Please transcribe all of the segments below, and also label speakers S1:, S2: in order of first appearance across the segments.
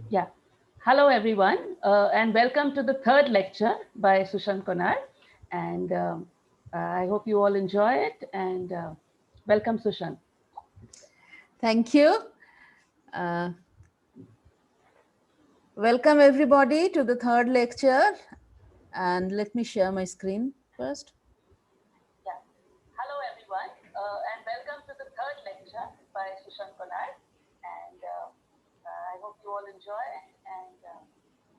S1: Yeah. Hello, everyone, and welcome to the third lecture by Sushan Konar. And I hope you all enjoy it. And welcome, Sushan.
S2: Thank you. Uh, Welcome everybody to the third lecture. And let me share my screen first.
S1: Yeah. Hello, everyone, and welcome to the third lecture by Sushan Konar. And I hope you all enjoy it. And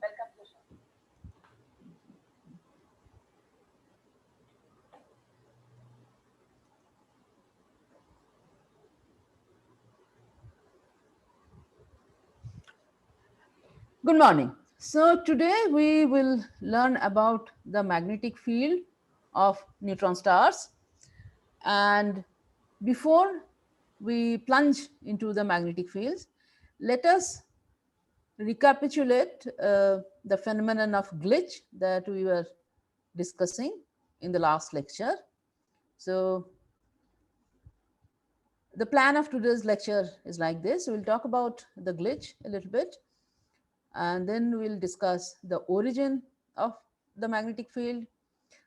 S1: welcome, Sushan.
S2: Good morning. So today we will learn about the magnetic field of neutron stars. And before we plunge into the magnetic fields, let us recapitulate the phenomenon of glitch that we were discussing in the last lecture. So the plan of today's lecture is like this. We'll talk about the glitch a little bit, and then we'll discuss the origin of the magnetic field,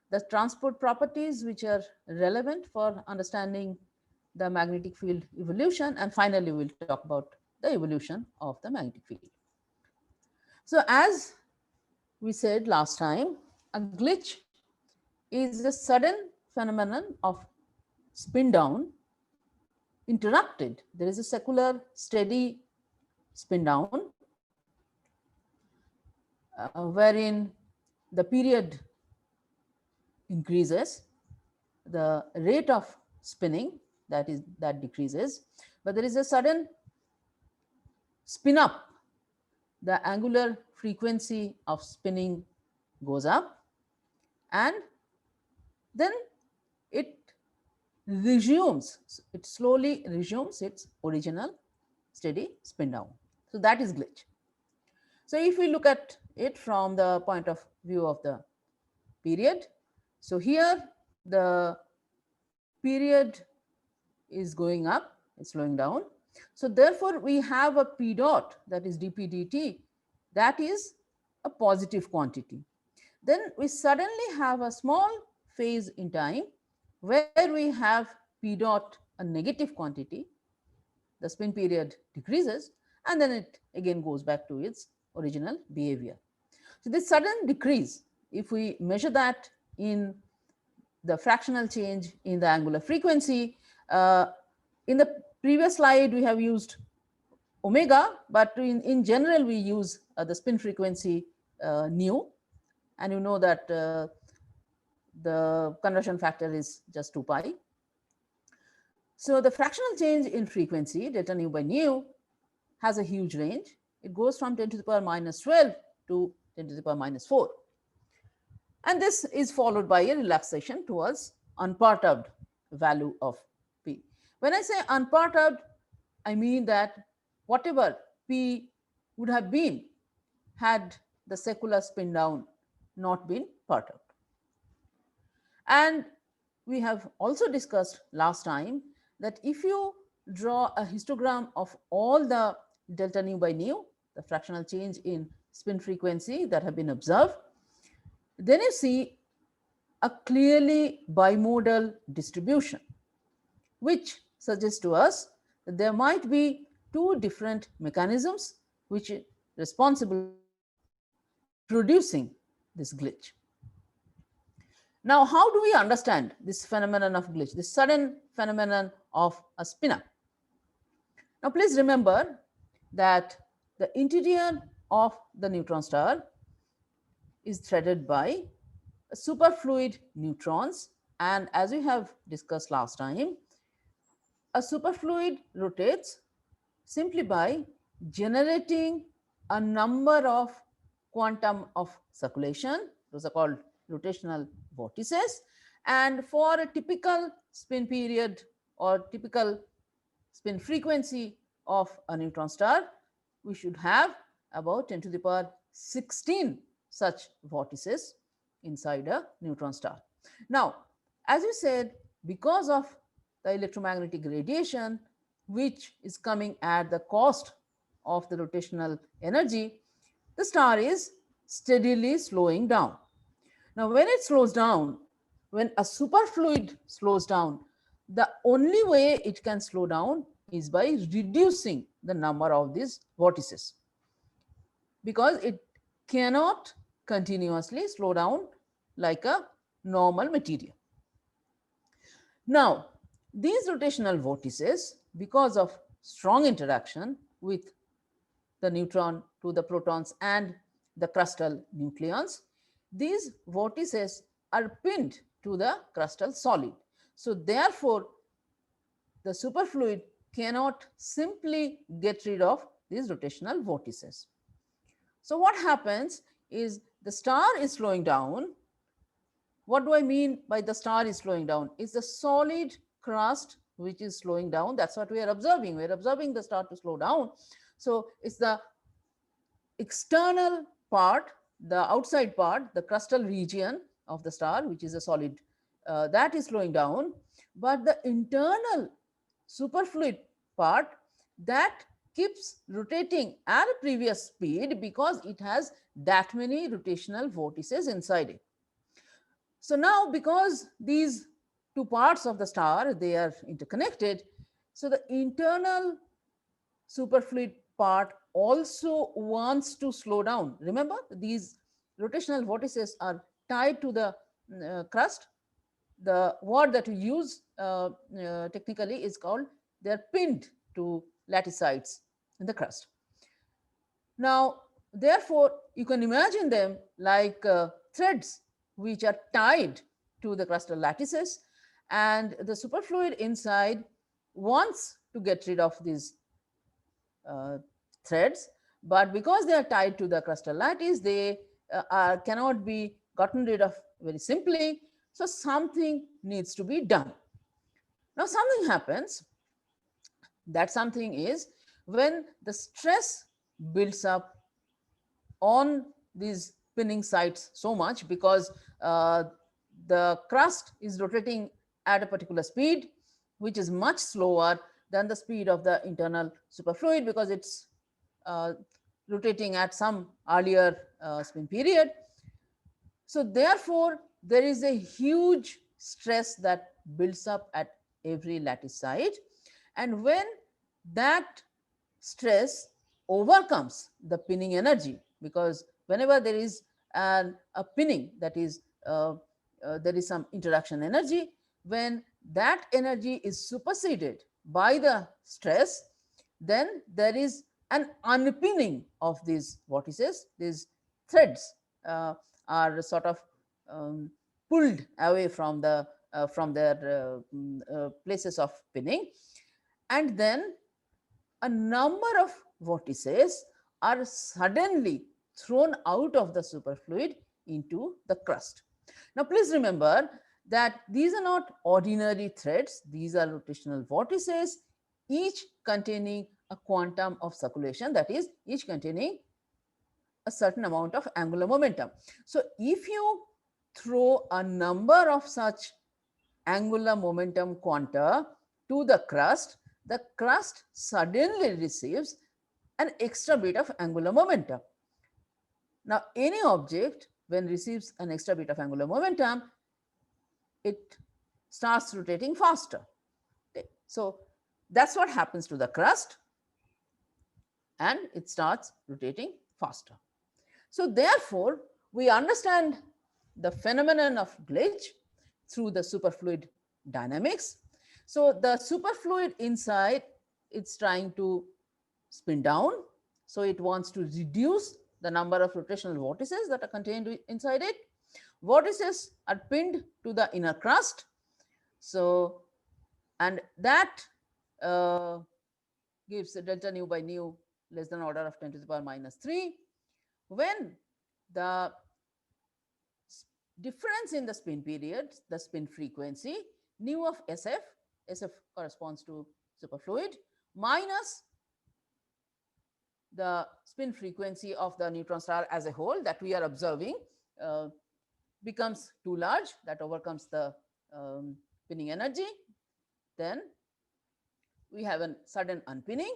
S2: the transport properties which are relevant for understanding the magnetic field evolution, and finally we'll talk about the evolution of the magnetic field. So as we said last time, a glitch is a sudden phenomenon of spin down interrupted. There is a secular steady spin down wherein the period increases, the rate of spinning that decreases, but there is a sudden spin up. The angular frequency of spinning goes up, and then it resumes, it slowly resumes its original steady spin down. So that is glitch. So if we look at it from the point of view of the period, so here the period is going up, it's slowing down. So therefore we have a p dot, that is dp dt, that is a positive quantity. Then we suddenly have a small phase in time where we have p dot, a negative quantity, the spin period decreases, and then it again goes back to its original behavior. So this sudden decrease, if we measure that in the fractional change in the angular frequency, in the previous slide we have used omega, but in general we use the spin frequency nu, and you know that the conversion factor is just 2 pi. So the fractional change in frequency, delta nu by nu, has a huge range. It goes from 10 to the power minus 12 to 10 to the power minus 4. And this is followed by a relaxation towards unperturbed value of p. When I say unperturbed, I mean that whatever p would have been had the secular spin down not been perturbed. And we have also discussed last time that if you draw a histogram of all the delta nu by nu, the fractional change in spin frequency that have been observed, then you see a clearly bimodal distribution, which suggests to us that there might be two different mechanisms which are responsible for producing this glitch. Now, how do we understand this phenomenon of glitch, this sudden phenomenon of a spin-up? Now, please remember that the interior of the neutron star is threaded by superfluid neutrons, and as we have discussed last time, a superfluid rotates simply by generating a number of quantum of circulation. Those are called rotational vortices, and for a typical spin period or typical spin frequency of a neutron star, we should have about 10 to the power 16 such vortices inside a neutron star. Now, as we said, because of the electromagnetic radiation, which is coming at the cost of the rotational energy, the star is steadily slowing down. Now, when it slows down, when a superfluid slows down, the only way it can slow down is by reducing the number of these vortices, because it cannot continuously slow down like a normal material. Now, these rotational vortices, because of strong interaction with the neutron to the protons and the crustal nucleons, these vortices are pinned to the crustal solid. So, therefore, the superfluid cannot simply get rid of these rotational vortices. So, what happens is the star is slowing down. What do I mean by the star is slowing down? It's the solid crust which is slowing down. That's what we are observing. We're observing the star to slow down. So, it's the external part, the outside part, the crustal region of the star, which is a solid, that is slowing down. But the internal superfluid part, that keeps rotating at a previous speed because it has that many rotational vortices inside it. So now, because these two parts of the star, they are interconnected, so the internal superfluid part also wants to slow down. Remember, these rotational vortices are tied to the crust. The word that we use technically is called, they're pinned to laticides in the crust. Now, therefore, you can imagine them like threads which are tied to the crustal lattices, and the superfluid inside wants to get rid of these uh, threads, but because they are tied to the crustal lattice, they cannot be gotten rid of very simply. So something needs to be done. Now something happens. That something is when the stress builds up on these pinning sites so much, because uh, the crust is rotating at a particular speed which is much slower than the speed of the internal superfluid, because it's uh, rotating at some earlier spin period. So therefore, there is a huge stress that builds up at every lattice site. And when that stress overcomes the pinning energy, because whenever there is a pinning, that is, there is some interaction energy, when that energy is superseded by the stress, then there is an unpinning of these vortices. These threads uh, are sort of um, pulled away from their places of pinning, and then a number of vortices are suddenly thrown out of the superfluid into the crust. Now, please remember that these are not ordinary threads, these are rotational vortices, each containing a quantum of circulation, that is, each containing a certain amount of angular momentum. So, if you throw a number of such angular momentum quanta to the crust suddenly receives an extra bit of angular momentum. Now, any object, when receives an extra bit of angular momentum, it starts rotating faster. Okay. So, that's what happens to the crust, and it starts rotating faster. So, therefore, we understand the phenomenon of glitch through the superfluid dynamics. So, the superfluid inside, it's trying to spin down. So, it wants to reduce the number of rotational vortices that are contained inside it. Vortices are pinned to the inner crust. So, and that uh, gives delta nu by nu less than order of 10 to the power minus 3. When the difference in the spin period, the spin frequency, nu of SF, SF corresponds to superfluid, minus the spin frequency of the neutron star as a whole that we are observing, uh, becomes too large, that overcomes the pinning energy. then we have a sudden unpinning,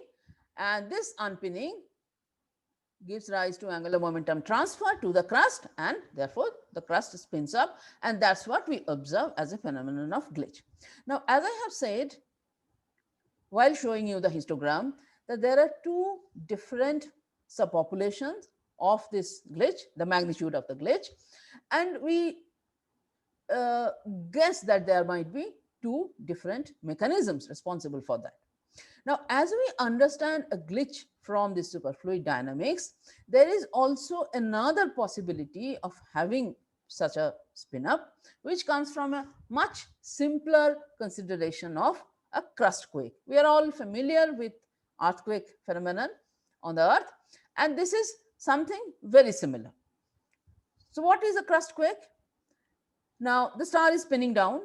S2: and this unpinning gives rise to angular momentum transfer to the crust, and therefore the crust spins up, and that's what we observe as a phenomenon of glitch. Now, as I have said while showing you the histogram, that there are two different subpopulations of this glitch, the magnitude of the glitch, and we uh, guess that there might be two different mechanisms responsible for that. Now, as we understand a glitch from the superfluid dynamics, there is also another possibility of having such a spin up, which comes from a much simpler consideration of a crust quake. We are all familiar with earthquake phenomenon on the earth, and this is something very similar. So what is a crust quake? Now, the star is spinning down,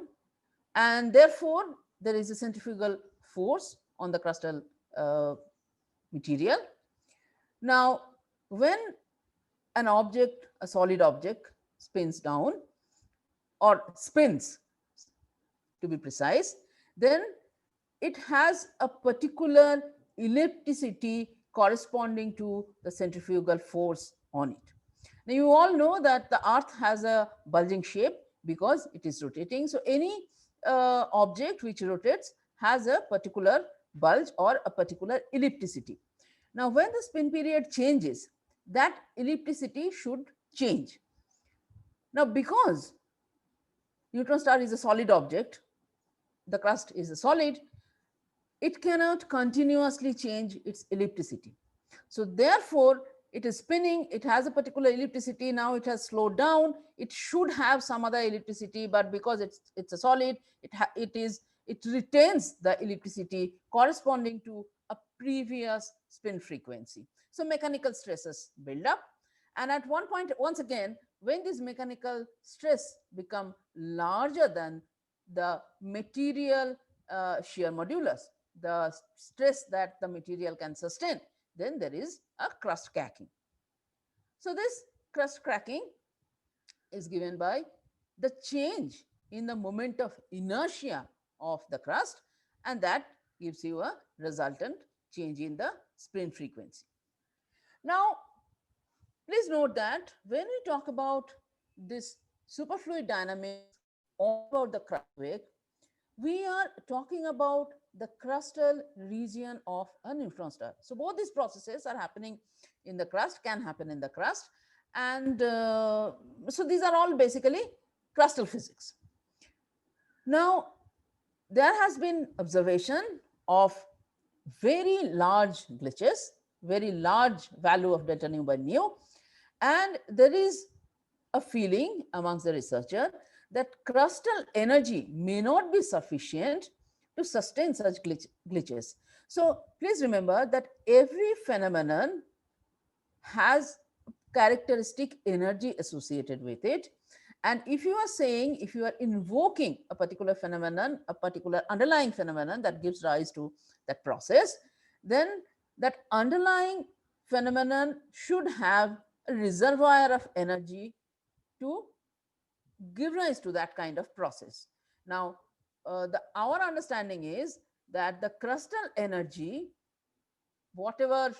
S2: and therefore there is a centrifugal force on the crustal material. Now, when an object, a solid object, spins down or spins to be precise, then it has a particular ellipticity corresponding to the centrifugal force on it. Now, you all know that the earth has a bulging shape because it is rotating. So, any object which rotates has a particular bulge or a particular ellipticity. Now, when the spin period changes, that ellipticity should change. Now, because neutron star is a solid object, the crust is a solid, it cannot continuously change its ellipticity. So, therefore, it is spinning, it has a particular ellipticity, now it has slowed down, it should have some other ellipticity, but because it's a solid, it retains the ellipticity corresponding to a previous spin frequency. So, mechanical stresses build up, and at one point, once again, when this mechanical stress become larger than the material shear modulus, the stress that the material can sustain, then there is a crust cracking. So, this crust cracking is given by the change in the moment of inertia of the crust, and that gives you a resultant change in the spin frequency. Now, please note that when we talk about this superfluid dynamics or about the crust wave, we are talking about the crustal region of a neutron star. So, both these processes are happening in the crust, can happen in the crust, and so these are all basically crustal physics. Now, there has been observation of very large glitches, very large value of delta nu by nu, and there is a feeling amongst the researcher that crustal energy may not be sufficient to sustain such glitches. So, please remember that every phenomenon has characteristic energy associated with it. And if you are saying, if you are invoking a particular phenomenon, a particular underlying phenomenon that gives rise to that process, then that underlying phenomenon should have a reservoir of energy to give rise to that kind of process. Now, our understanding is that the crustal energy, whatever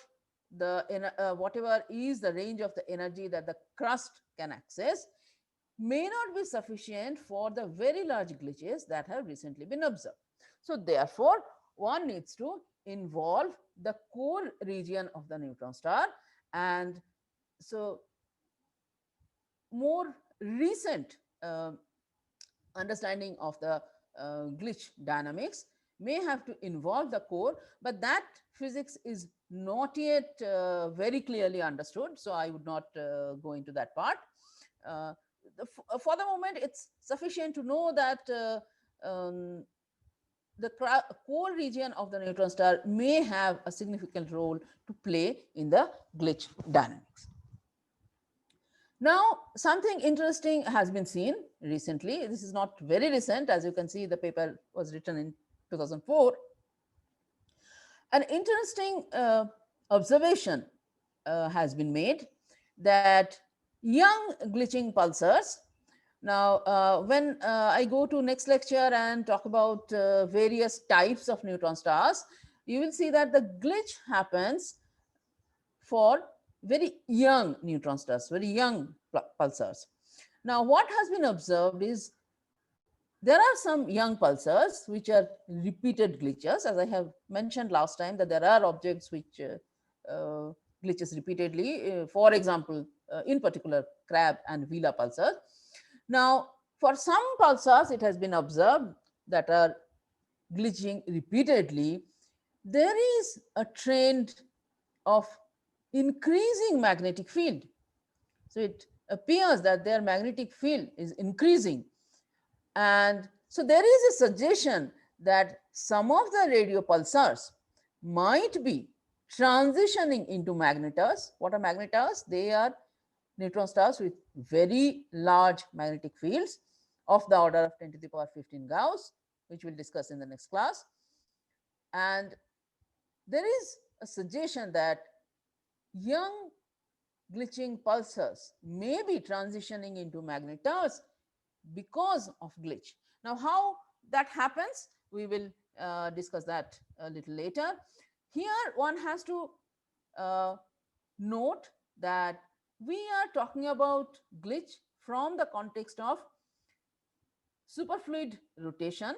S2: whatever is the range of the energy that the crust can access, may not be sufficient for the very large glitches that have recently been observed. So, therefore, one needs to involve the core region of the neutron star, and so more recent understanding of the glitch dynamics may have to involve the core, but that physics is not yet very clearly understood. So, I would not go into that part. For the moment, it's sufficient to know that the core region of the neutron star may have a significant role to play in the glitch dynamics. Now, something interesting has been seen recently. This is not very recent. As you can see, the paper was written in 2004. An interesting observation has been made that young glitching pulsars Now, when I go to next lecture and talk about various types of neutron stars, you will see that the glitch happens for very young neutron stars, very young pulsars. Now, what has been observed is there are some young pulsars which are repeated glitches, as I have mentioned last time that there are objects which glitches repeatedly. For example, in particular, crab and Vela pulsars. Now, for some pulsars, it has been observed that are glitching repeatedly. There is a trend of increasing magnetic field. So it appears that their magnetic field is increasing. And so there is a suggestion that some of the radio pulsars might be transitioning into magnetars. What are magnetars? They are neutron stars with very large magnetic fields of the order of 10 to the power 15 Gauss, which we'll discuss in the next class. And there is a suggestion that young glitching pulsars may be transitioning into magnetars because of glitch. Now, how that happens, we will discuss that a little later. Here, one has to uh, note that we are talking about glitch from the context of superfluid rotation,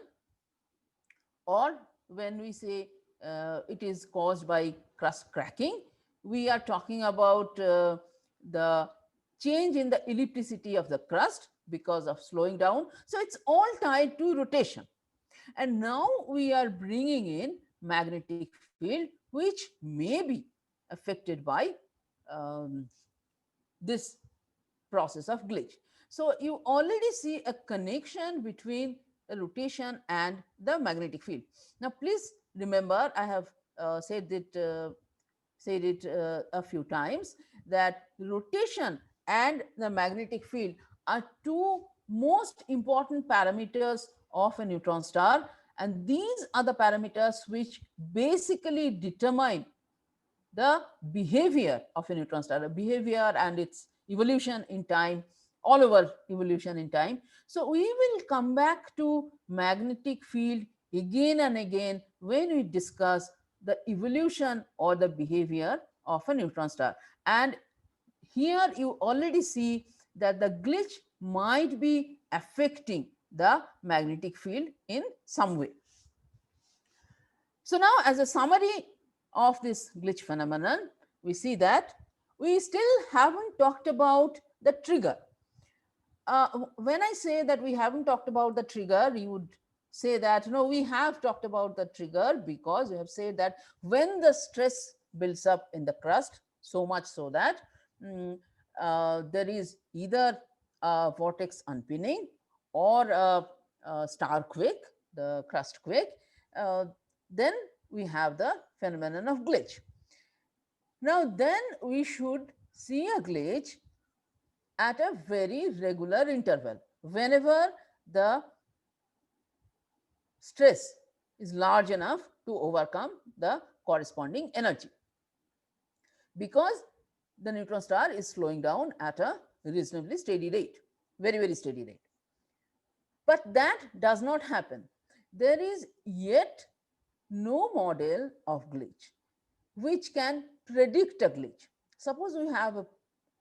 S2: or when we say it is caused by crust cracking, we are talking about the change in the ellipticity of the crust because of slowing down. So it's all tied to rotation. And now we are bringing in magnetic field, which may be affected by um, this process of glitch. So you already see a connection between the rotation and the magnetic field. Now, please remember, I have said it a few times that rotation and the magnetic field are two most important parameters of a neutron star, and these are the parameters which basically determine the behavior of a neutron star, the behavior and its evolution in time, all over evolution in time. So we will come back to magnetic field again and again when we discuss the evolution or the behavior of a neutron star. And here you already see that the glitch might be affecting the magnetic field in some way. So now, as a summary of this glitch phenomenon, we see that we still haven't talked about the trigger. When I say that we haven't talked about the trigger, you would say that no, we have talked about the trigger because we have said that when the stress builds up in the crust, so much so that there is either a vortex unpinning or a star quake, the crust quake, uh, then we have the phenomenon of glitch. Now, then we should see a glitch at a very regular interval whenever the stress is large enough to overcome the corresponding energy, because the neutron star is slowing down at a reasonably steady rate, very, very steady rate. But that does not happen. There is yet no model of glitch which can predict a glitch. Suppose we have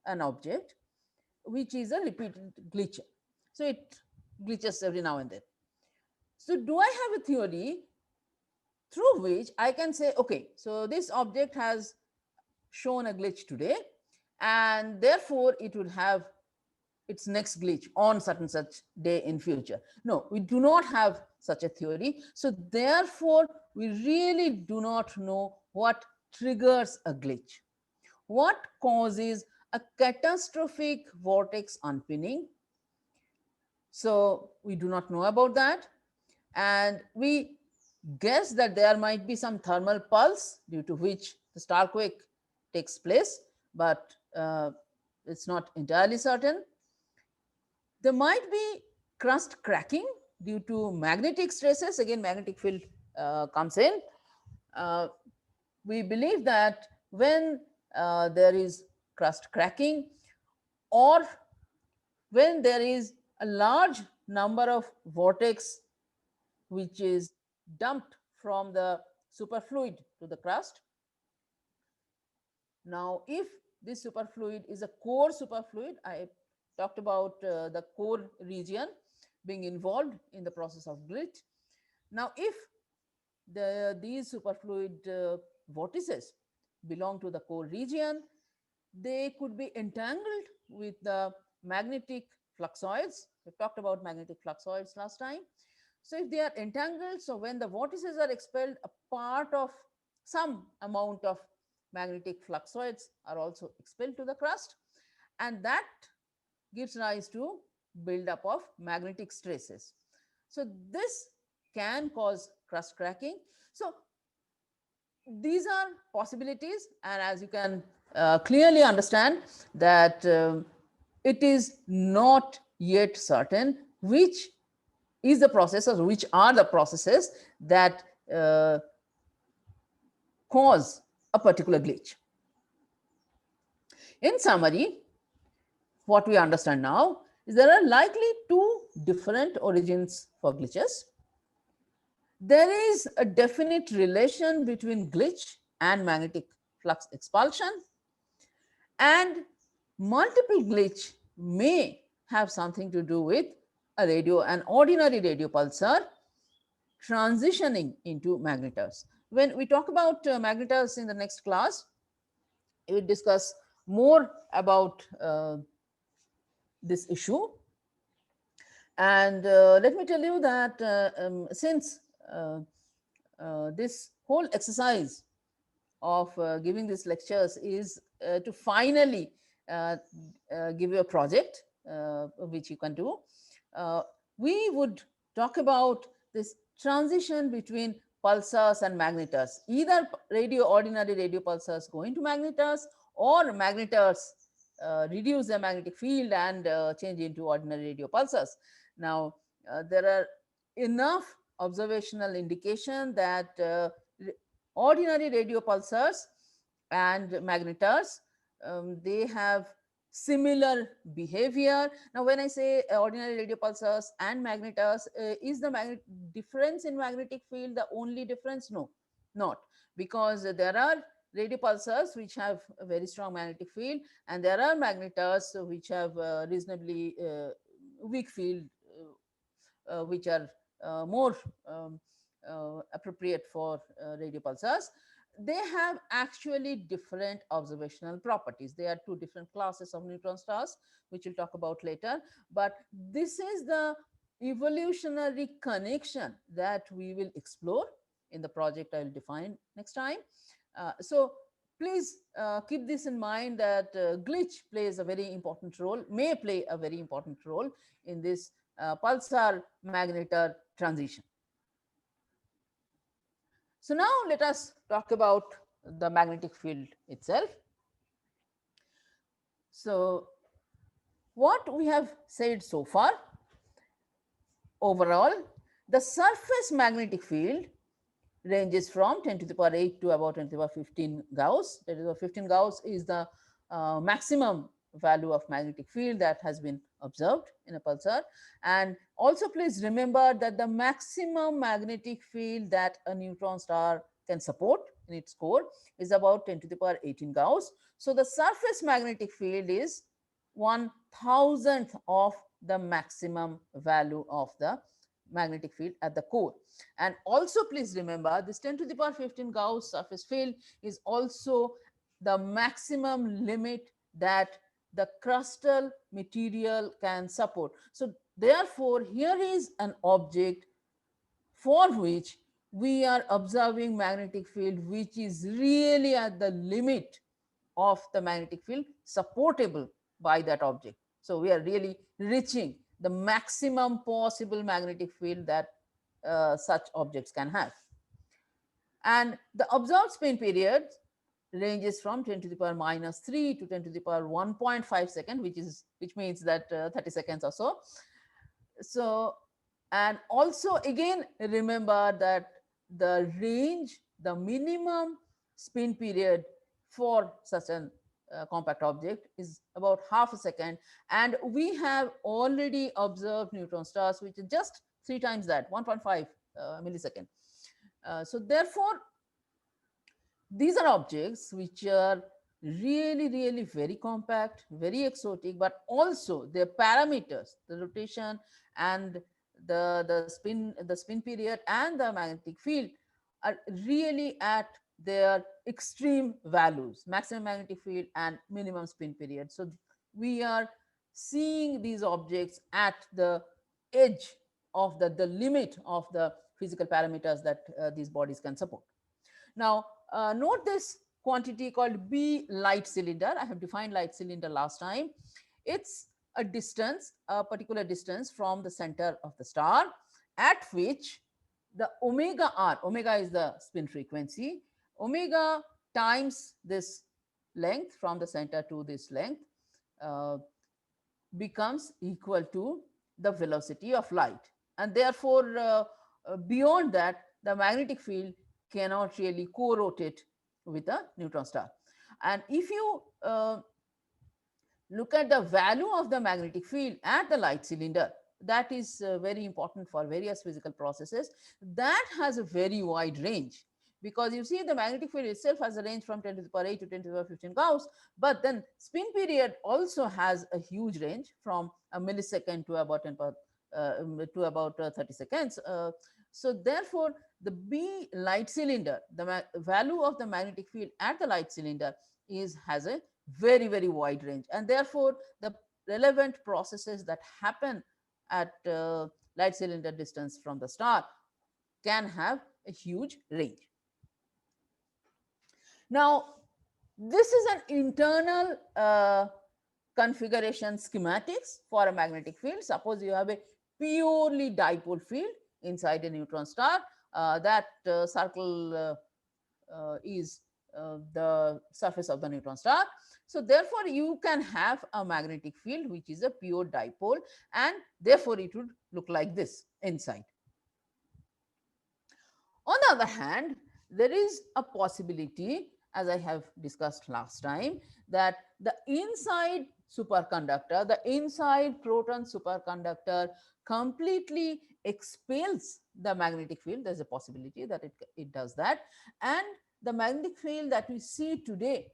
S2: an object which is a repeated glitcher. So it glitches every now and then. So do I have a theory through which I can say, okay, so this object has shown a glitch today, and therefore it would have its next glitch on such and such day in future? No, we do not have such a theory. So therefore, we really do not know what triggers a glitch, what causes a catastrophic vortex unpinning. So we do not know about that, and we guess that there might be some thermal pulse due to which the star quake takes place, but it's not entirely certain. There might be crust cracking due to magnetic stresses. Again, magnetic field comes in. Uh, we believe that when there is crust cracking, or when there is a large number of vortex which is dumped from the superfluid to the crust. Now, if this superfluid is a core superfluid, I talked about the core region being involved in the process of glitch. Now, if these superfluid vortices belong to the core region, they could be entangled with the magnetic fluxoids. We talked about magnetic fluxoids last time. So if they are entangled, so when the vortices are expelled, a part of some amount of magnetic fluxoids are also expelled to the crust, and that gives rise to buildup of magnetic stresses. So this can cause crust cracking. So these are possibilities, and as you can clearly understand that it is not yet certain which is the process or which are the processes that cause a particular glitch. In summary, what we understand now is there are likely two different origins for glitches. There is a definite relation between glitch and magnetic flux expulsion, and multiple glitch may have something to do with an ordinary radio pulsar transitioning into magnetars. When we talk about magnetars in the next class, we will discuss more about this issue. And let me tell you that since this whole exercise of giving these lectures is to finally uh, give you a project which you can do, uh, we would talk about this transition between pulsars and magnetars, either ordinary radio pulsars go into magnetars, or magnetars reduce their magnetic field and change into ordinary radio pulsars. Now, there are enough observational indication that ordinary radio pulsars and magnetars, they have similar behavior. Now, when I say ordinary radio pulsars and magnetars, is the difference in magnetic field the only difference? No, not, because there are radio pulsars which have a very strong magnetic field, and there are magnetars which have reasonably weak field, which are more appropriate for radio pulsars. They have actually different observational properties. They are two different classes of neutron stars, which we'll talk about later. But this is the evolutionary connection that we will explore in the project I will define next time. So please keep this in mind, that glitch plays a very important role, may play a very important role in this pulsar magnetar transition. So now let us talk about the magnetic field itself. So what we have said so far, overall, the surface magnetic field ranges from 10 to the power 8 to about 10 to the power 15 Gauss. That is, 15 Gauss is the maximum value of magnetic field that has been observed in a pulsar. And also please remember that the maximum magnetic field that a neutron star can support in its core is about 10 to the power 18 Gauss. So the surface magnetic field is 1,000th of the maximum value of the magnetic field at the core. And also please remember, this 10 to the power 15 Gauss surface field is also the maximum limit that the crustal material can support. So therefore, here is an object for which we are observing magnetic field which is really at the limit of the magnetic field supportable by that object. So we are really reaching the maximum possible magnetic field that such objects can have. And the observed spin period ranges from 10 to the power minus 3 to 10 to the power 1.5 second, which means that 30 seconds or so. So, and also again remember that the range, the minimum spin period for such an compact object is about half a second, and we have already observed neutron stars which is just 3 times that, 1.5 millisecond. So therefore these are objects which are really very compact, very exotic, but also their parameters, the rotation and the spin period and the magnetic field are really at their extreme values, maximum magnetic field and minimum spin period. So we are seeing these objects at the edge of the limit of the physical parameters that these bodies can support. Now, note this quantity called B light cylinder. I have defined light cylinder last time. It's a distance, a particular distance from the center of the star at which the omega r, omega is the spin frequency, omega times this length from the center to this length uh, becomes equal to the velocity of light. And therefore, beyond that, the magnetic field cannot really co-rotate with a neutron star. And if you look at the value of the magnetic field at the light cylinder, that is very important for various physical processes. That has a very wide range, because you see the magnetic field itself has a range from 10 to the power 8 to 10 to the power 15 Gauss, but then spin period also has a huge range from a millisecond to about 10 power, to about 30 seconds. So therefore, the B light cylinder, the value of the magnetic field at the light cylinder has a very wide range, and therefore the relevant processes that happen at light cylinder distance from the star can have a huge range. Now, this is an internal configuration schematics for a magnetic field. Suppose you have a purely dipole field inside a neutron star. That circle is the surface of the neutron star. So therefore, you can have a magnetic field which is a pure dipole, and therefore it would look like this inside. On the other hand, there is a possibility, as I have discussed last time, that the inside superconductor, the inside proton superconductor completely expels the magnetic field. There's a possibility that it does that. And the magnetic field that we see today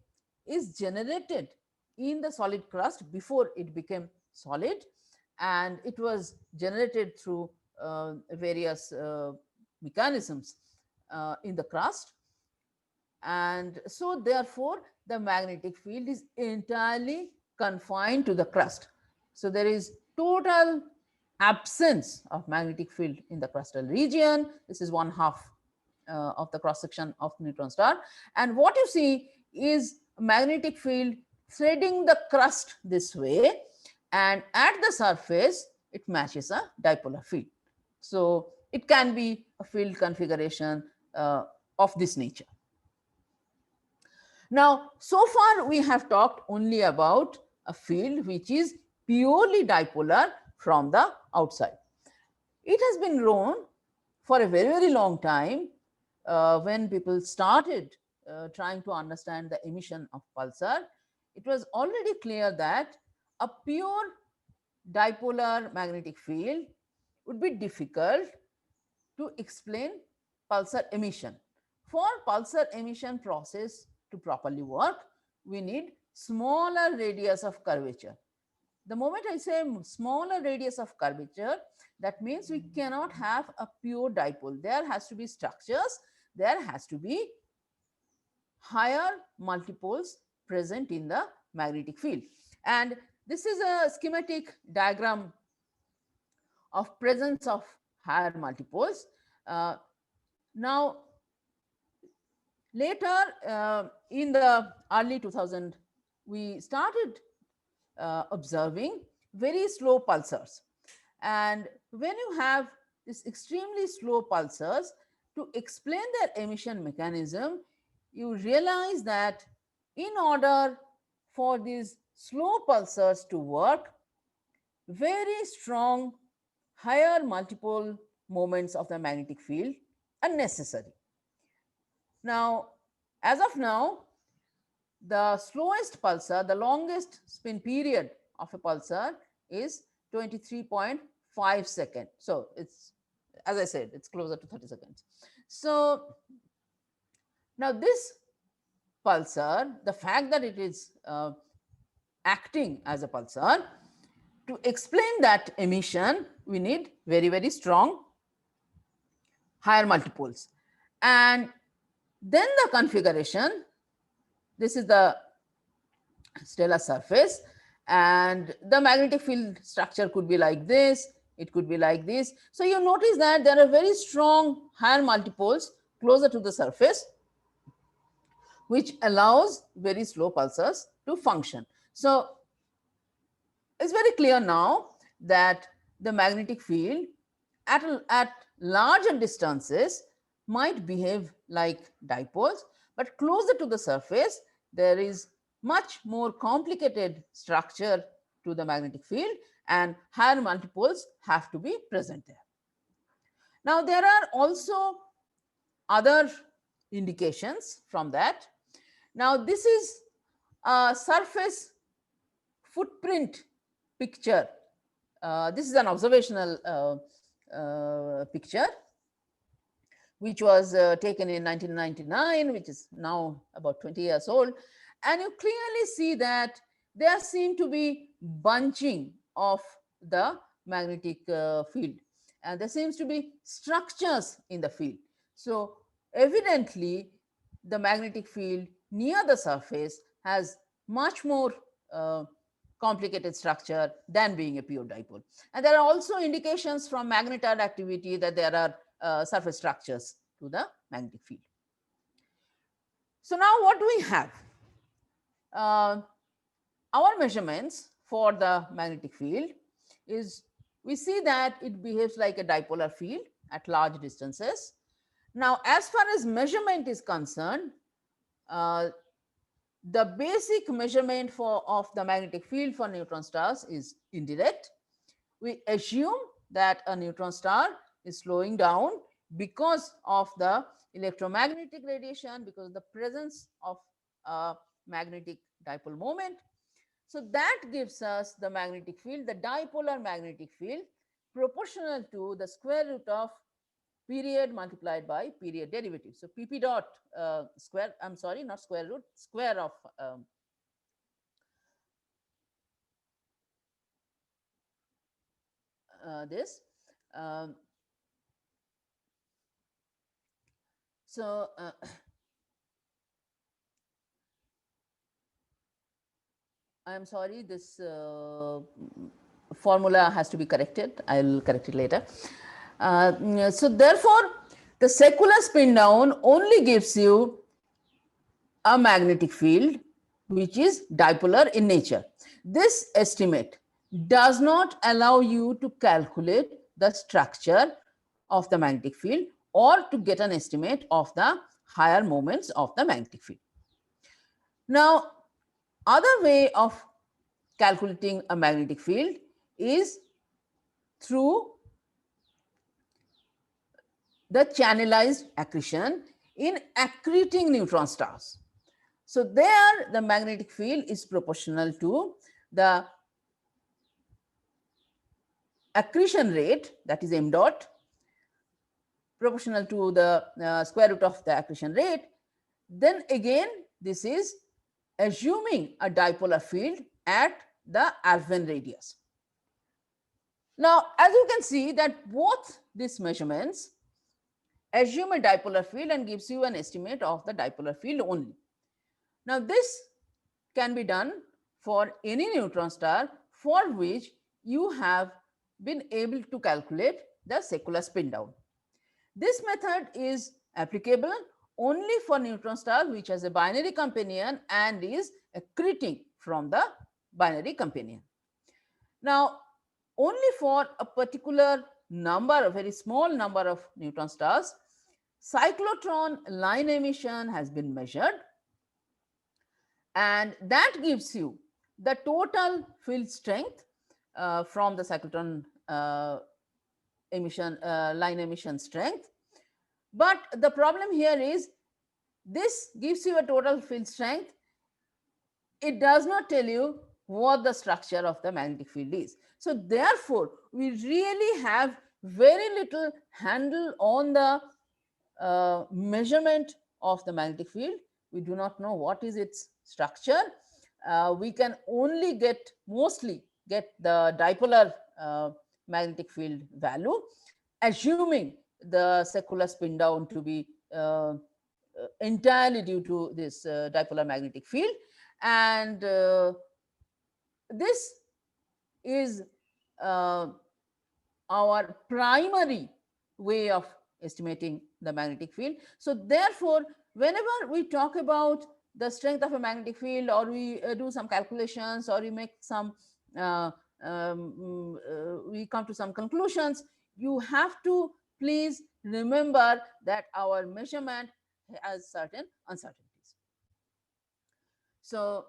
S2: is generated in the solid crust before it became solid, and it was generated through various mechanisms in the crust, and so therefore the magnetic field is entirely confined to the crust. So there is total absence of magnetic field in the crustal region. This is 1/2 of the cross section of neutron star, and what you see is magnetic field threading the crust this way, and at the surface it matches a dipolar field. So it can be a field configuration of this nature. Now, so far we have talked only about a field which is purely dipolar from the outside. It has been known for a very long time, when people started trying to understand the emission of pulsar. It was already clear that a pure dipolar magnetic field would be difficult to explain pulsar emission. For pulsar emission process to properly work, we need smaller radius of curvature. The moment I say smaller radius of curvature, that means we cannot have a pure dipole. There has to be structures, there has to be higher multipoles present in the magnetic field. And this is a schematic diagram of presence of higher multipoles. Uh, Now, later in the early 2000, we started observing very slow pulsars. And when you have this extremely slow pulsars, to explain their emission mechanism, you realize that in order for these slow pulsars to work, very strong higher multipole moments of the magnetic field are necessary. Now, as of now, the slowest pulsar, the longest spin period of a pulsar is 23.5 seconds. So it's, as I said, it's closer to 30 seconds. So now this pulsar, the fact that it is acting as a pulsar, to explain that emission, we need very, very strong higher multipoles. And then the configuration, this is the stellar surface, and the magnetic field structure could be like this, it could be like this. So you notice that there are very strong higher multipoles closer to the surface, which allows very slow pulsars to function. So it's very clear now that the magnetic field at larger distances might behave like dipoles, but closer to the surface, there is much more complicated structure to the magnetic field, and higher multipoles have to be present there. Now, there are also other indications from that. Now, this is a surface footprint picture. This is an observational picture which was taken in 1999, which is now about 20 years old. And you clearly see that there seem to be bunching of the magnetic field, and there seems to be structures in the field. So evidently, the magnetic field near the surface has much more complicated structure than being a pure dipole. And there are also indications from magnetite activity that there are surface structures to the magnetic field. So now what do we have? Our measurements for the magnetic field is, we see that it behaves like a dipolar field at large distances. Now, as far as measurement is concerned, the basic measurement of the magnetic field for neutron stars is indirect. We assume that a neutron star is slowing down because of the electromagnetic radiation, because of the presence of a magnetic dipole moment. So that gives us the magnetic field, the dipolar magnetic field, proportional to the square root of period multiplied by period derivative. So pp dot square, I'm sorry, not square root, square of this. Um, so I am sorry, this formula has to be corrected. I will correct it later. So therefore, the secular spin down only gives you a magnetic field which is dipolar in nature. This estimate does not allow you to calculate the structure of the magnetic field or to get an estimate of the higher moments of the magnetic field. Now, other way of calculating a magnetic field is through the channelized accretion in accreting neutron stars. So there the magnetic field is proportional to the accretion rate, that is m dot, proportional to the square root of the accretion rate. Then again, this is assuming a dipolar field at the Alfvén radius. Now, as you can see that both these measurements assume a dipolar field and gives you an estimate of the dipolar field only. Now, this can be done for any neutron star for which you have been able to calculate the secular spin down. This method is applicable only for neutron star which has a binary companion and is accreting from the binary companion. Now, only for a particular number, a very small number of neutron stars, cyclotron line emission has been measured, and that gives you the total field strength from the cyclotron line emission strength. But the problem here is this gives you a total field strength it does not tell you what the structure of the magnetic field is. So therefore, we really have very little handle on the measurement of the magnetic field. We do not know what is its structure. We can only mostly get the dipolar magnetic field value, assuming the secular spin down to be entirely due to this dipolar magnetic field. And this is uh, our primary way of estimating the magnetic field. So therefore, whenever we talk about the strength of a magnetic field, or we do some calculations, or we make some we come to some conclusions, you have to please remember that our measurement has certain uncertainties. So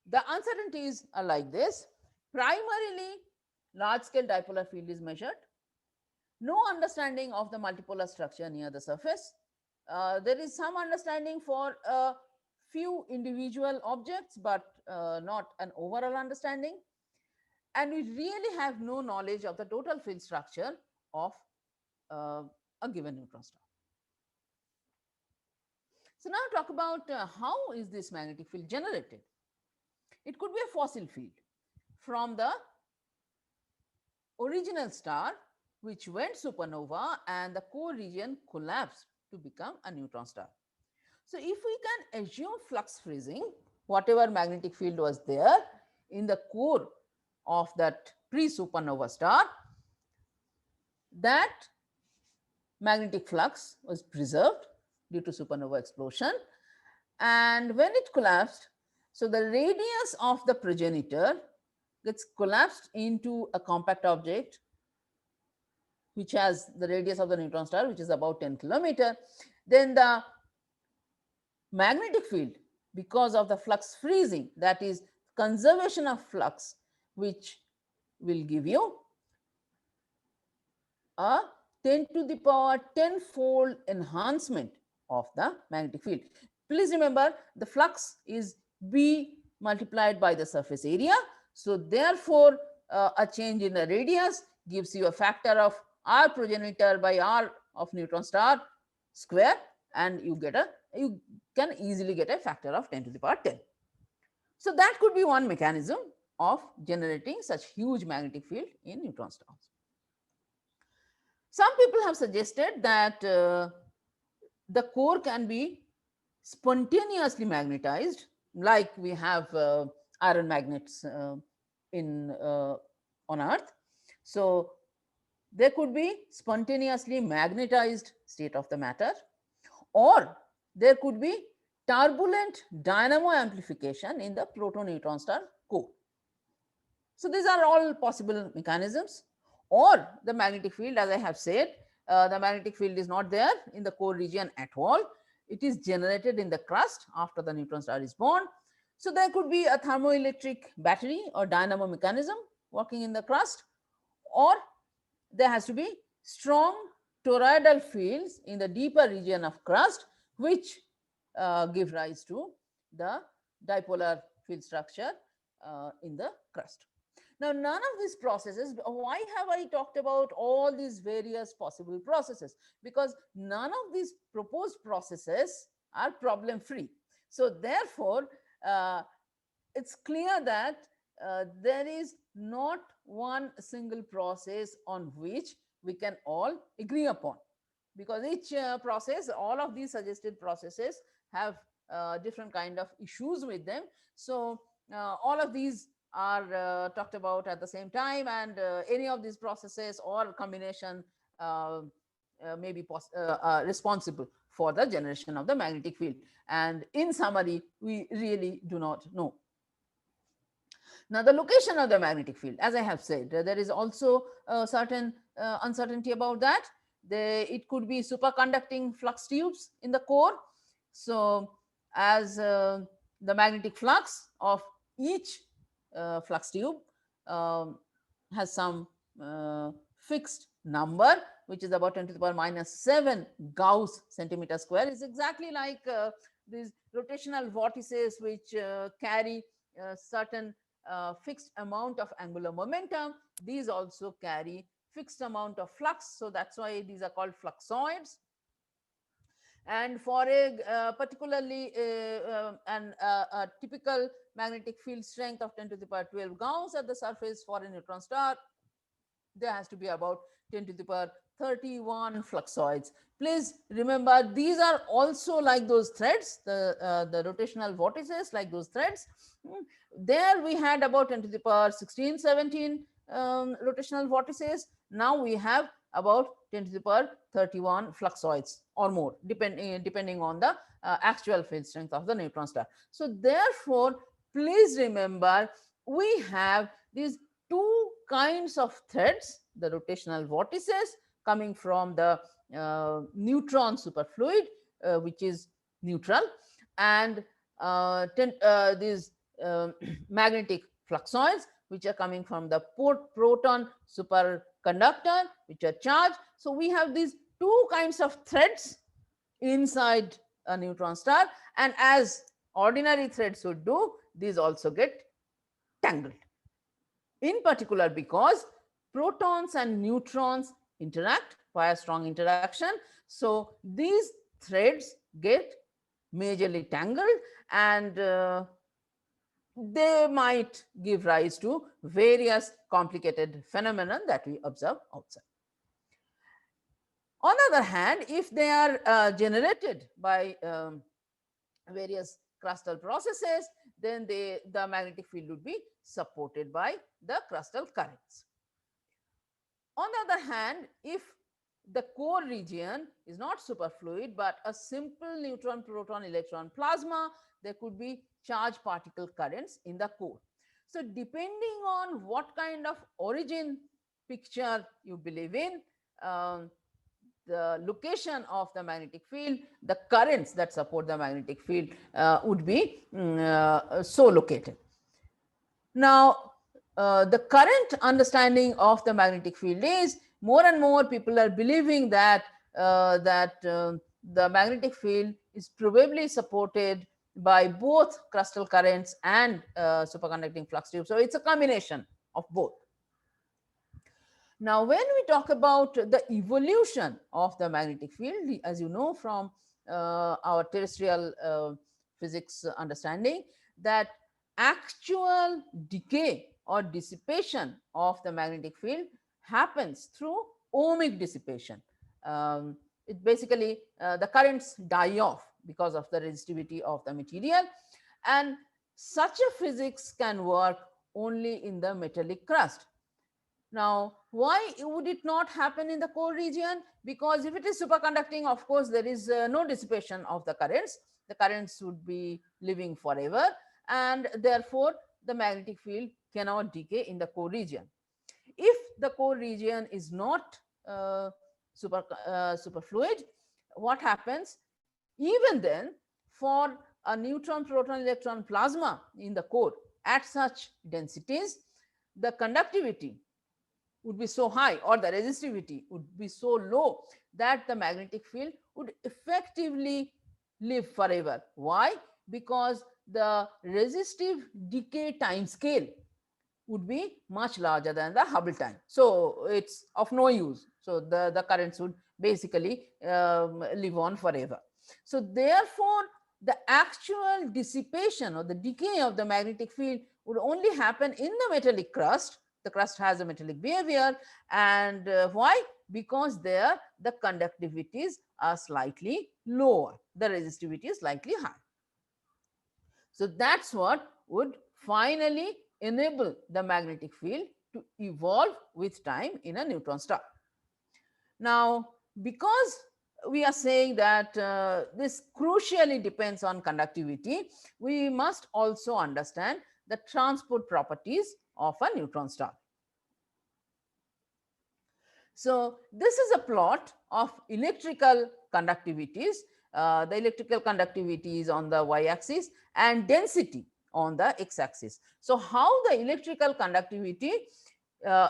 S2: the uncertainties are like this. Primarily, large scale dipolar field is measured. No understanding of the multipolar structure near the surface. There is some understanding for a few individual objects, but not an overall understanding. And we really have no knowledge of the total field structure of uh, a given neutron star. So now talk about how is this magnetic field generated. It could be a fossil field from the original star which went supernova and the core region collapsed to become a neutron star. So if we can assume flux freezing, whatever magnetic field was there in the core of that pre-supernova star, that magnetic flux was preserved due to supernova explosion. And when it collapsed, so the radius of the progenitor gets collapsed into a compact object which has the radius of the neutron star, which is about 10 kilometer. Then the magnetic field, because of the flux freezing, that is conservation of flux, which will give you a 10 to the power 10 fold enhancement of the magnetic field. Please remember, the flux is B multiplied by the surface area. So therefore, a change in the radius gives you a factor of R progenitor by R of neutron star square, and you can easily get a factor of 10 to the power 10. So that could be one mechanism of generating such huge magnetic field in neutron stars. Some people have suggested that the core can be spontaneously magnetized, like we have iron magnets in on Earth. So there could be spontaneously magnetized state of the matter, or there could be turbulent dynamo amplification in the proto-neutron star core. So these are all possible mechanisms. Or the magnetic field, as I have said, the magnetic field is not there in the core region at all. It is generated in the crust after the neutron star is born. So there could be a thermoelectric battery or dynamo mechanism working in the crust, or there has to be strong toroidal fields in the deeper region of crust, which give rise to the dipolar field structure in the crust. Now, none of these processes, why have I talked about all these various possible processes? Because none of these proposed processes are problem free. So therefore, it's clear that there is not one single process on which we can all agree upon, because each process, all of these suggested processes have different kind of issues with them. So all of these are talked about at the same time, and any of these processes or combination may be responsible for the generation of the magnetic field. And in summary, we really do not know. Now, the location of the magnetic field, as I have said, there is also a certain uncertainty about that. It could be superconducting flux tubes in the core. So, as the magnetic flux of each flux tube um, has some fixed number, which is about 10 to the power minus 7 Gauss centimeter square, is exactly like these rotational vortices which carry a certain fixed amount of angular momentum. These also carry fixed amount of flux, so that's why these are called fluxoids. And for a particularly a typical magnetic field strength of 10 to the power 12 Gauss at the surface for a neutron star, there has to be about 10 to the power 31 fluxoids. Please remember, these are also like those threads, the rotational vortices, like those threads. There we had about 10 to the power 16, 17 rotational vortices. Now we have about 10 to the power 31 fluxoids or more, depending on the actual field strength of the neutron star. So therefore, please remember, we have these two kinds of threads: the rotational vortices coming from the neutron superfluid, which is neutral, and these magnetic fluxoids, which are coming from the proton superconductor, which are charged. So we have these two kinds of threads inside a neutron star, and as ordinary threads would do, these also get tangled, in particular because protons and neutrons interact via strong interaction. So these threads get majorly tangled, and they might give rise to various complicated phenomena that we observe outside. On the other hand, if they are generated by various crustal processes, then the magnetic field would be supported by the crustal currents. On the other hand, if the core region is not superfluid but a simple neutron proton electron plasma, there could be charged particle currents in the core. So depending on what kind of origin picture you believe in, the location of the magnetic field, the currents that support the magnetic field would be so located. Now, the current understanding of the magnetic field is, more and more people are believing that the magnetic field is probably supported by both crustal currents and superconducting flux tubes. So it's a combination of both. Now, when we talk about the evolution of the magnetic field, as you know from our terrestrial physics understanding, that actual decay or dissipation of the magnetic field happens through ohmic dissipation. It basically, the currents die off because of the resistivity of the material, and such a physics can work only in the metallic crust. Now, why would it not happen in the core region? Because if it is superconducting, of course, there is no dissipation of the currents. The currents would be living forever, and therefore the magnetic field cannot decay in the core region. If the core region is not superfluid, what happens? Even then, for a neutron proton electron plasma in the core at such densities, the conductivity would be so high, or the resistivity would be so low, that the magnetic field would effectively live forever. Why? Because the resistive decay time scale would be much larger than the Hubble time. So it's of no use. So the currents would basically live on forever. So therefore, the actual dissipation or the decay of the magnetic field would only happen in the metallic crust. The crust has a metallic behavior, and why? Because there the conductivities are slightly lower, the resistivity is slightly high. So that's what would finally enable the magnetic field to evolve with time in a neutron star. Now, because we are saying that this crucially depends on conductivity, we must also understand the transport properties of a neutron star. So this is a plot of electrical conductivities. The electrical conductivity is on the y-axis and density on the x-axis. So how the electrical conductivity uh,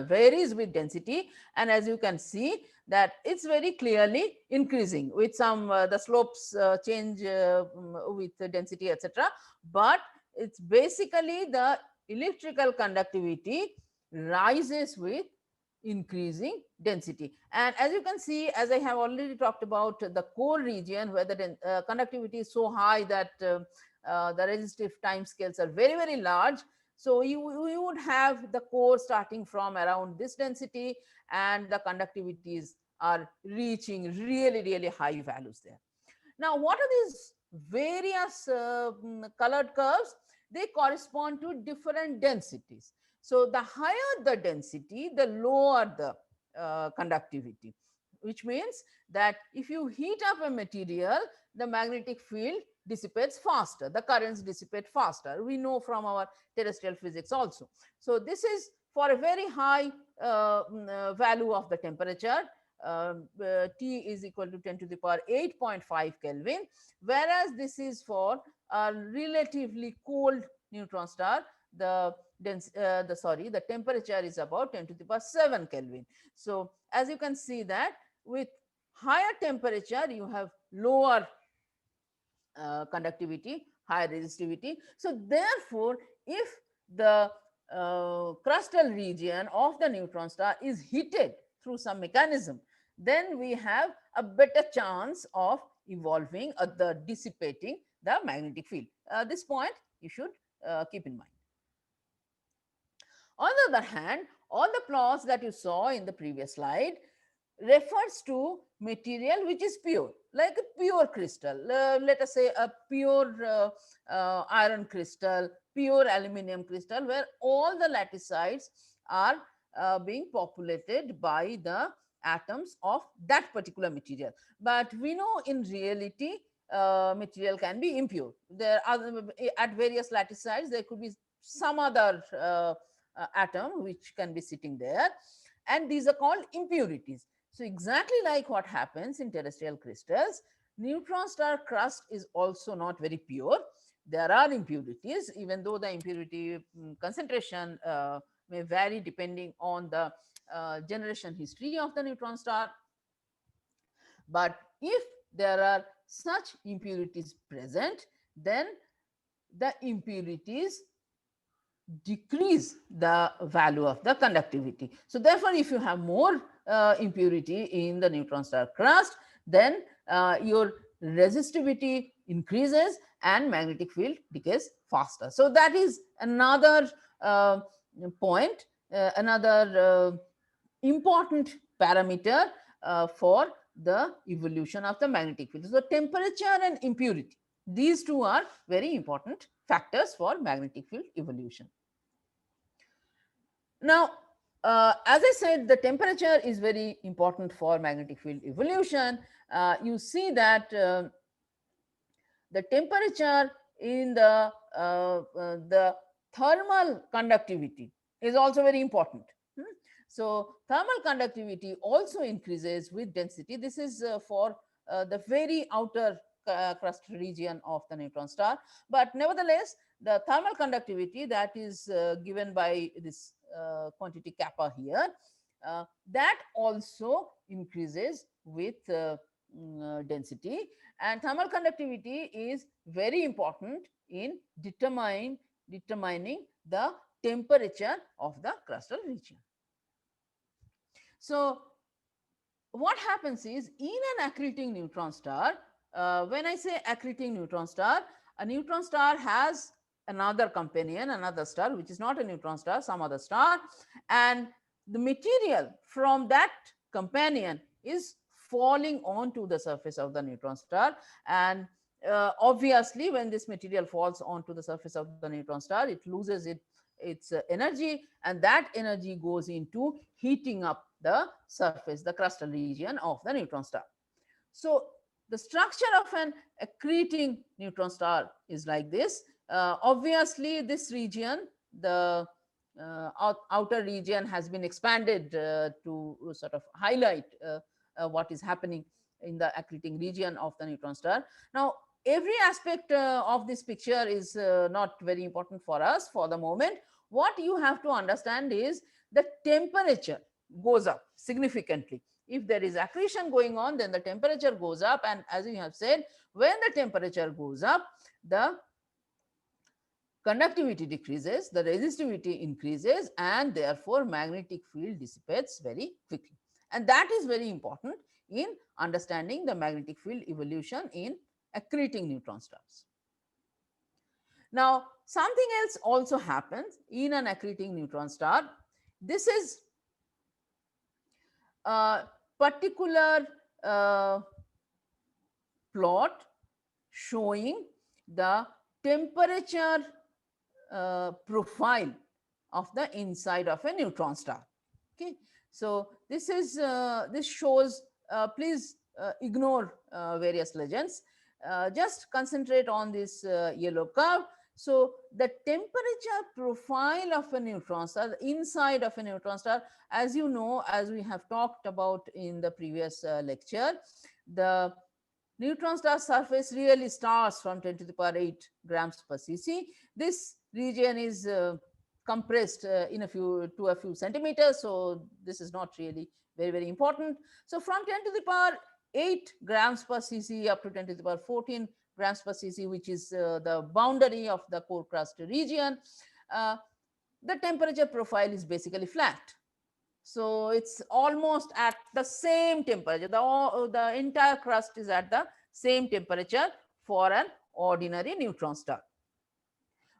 S2: varies with density, and as you can see that it's very clearly increasing with some the slopes change with the density, etc. But it's basically the electrical conductivity rises with increasing density. And as you can see, as I have already talked about, the core region where the conductivity is so high that the resistive time scales are very, very large. So you would have the core starting from around this density, and the conductivities are reaching really, really high values there. Now, what are these various colored curves? They correspond to different densities. So, the higher the density, the lower the conductivity, which means that if you heat up a material, the magnetic field dissipates faster, the currents dissipate faster. We know from our terrestrial physics also. So, this is for a very high value of the temperature. T is equal to 10 to the power 8.5 Kelvin, whereas this is for a relatively cold neutron star. The temperature is about 10 to the power 7 Kelvin. So as you can see that with higher temperature you have lower conductivity, higher resistivity. So therefore, if the crustal region of the neutron star is heated through some mechanism, then we have a better chance of evolving or the dissipating the magnetic field. This point you should keep in mind. On the other hand, all the plots that you saw in the previous slide refers to material which is pure, like a pure crystal. Let us say a pure iron crystal, pure aluminum crystal, where all the lattice sites are being populated by the atoms of that particular material. But we know in reality, material can be impure. There are at various lattice sites there could be some other atom which can be sitting there, and these are called impurities. So exactly like what happens in terrestrial crystals, neutron star crust is also not very pure. There are impurities, even though the impurity concentration may vary depending on the generation history of the neutron star. But if there are such impurities present, then the impurities decrease the value of the conductivity. So therefore, if you have more impurity in the neutron star crust, then your resistivity increases and magnetic field decays faster. So that is another point, another important parameter for the evolution of the magnetic field. So temperature and impurity, these two are very important factors for magnetic field evolution. Now, as I said, the temperature is very important for magnetic field evolution. You see that the temperature in the thermal conductivity is also very important. So thermal conductivity also increases with density. This is for the very outer crust region of the neutron star. But nevertheless, the thermal conductivity that is given by this quantity kappa here, that also increases with density. And thermal conductivity is very important in determining the temperature of the crustal region. So what happens is, in an accreting neutron star, when I say accreting neutron star, a neutron star has another companion, another star, which is not a neutron star, some other star, and the material from that companion is falling onto the surface of the neutron star. And obviously, when this material falls onto the surface of the neutron star, it loses its energy, and that energy goes into heating up the surface, the crustal region of the neutron star. So the structure of an accreting neutron star is like this. Obviously, this region, the outer region, has been expanded to sort of highlight what is happening in the accreting region of the neutron star. Now, every aspect of this picture is not very important for us for the moment. What you have to understand is the temperature goes up significantly. If there is accretion going on, then the temperature goes up, and as we have said, when the temperature goes up, the conductivity decreases, the resistivity increases, and therefore magnetic field dissipates very quickly. And that is very important in understanding the magnetic field evolution in accreting neutron stars. Now, something else also happens in an accreting neutron star. This is a particular plot showing the temperature profile of the inside of a neutron star. Okay, so this shows. Please ignore various legends. Just concentrate on this yellow curve. So the temperature profile of a neutron star, the inside of a neutron star, as you know, as we have talked about in the previous lecture, the neutron star surface really starts from 10 to the power 8 grams per cc. This region is compressed in a few centimeters, so this is not really very important. So from 10 to the power 8 grams per cc up to 10 to the power 14 grams per cc, which is the boundary of the core crust region, uh, the temperature profile is basically flat. So it's almost at the same temperature. The entire crust is at the same temperature for an ordinary neutron star.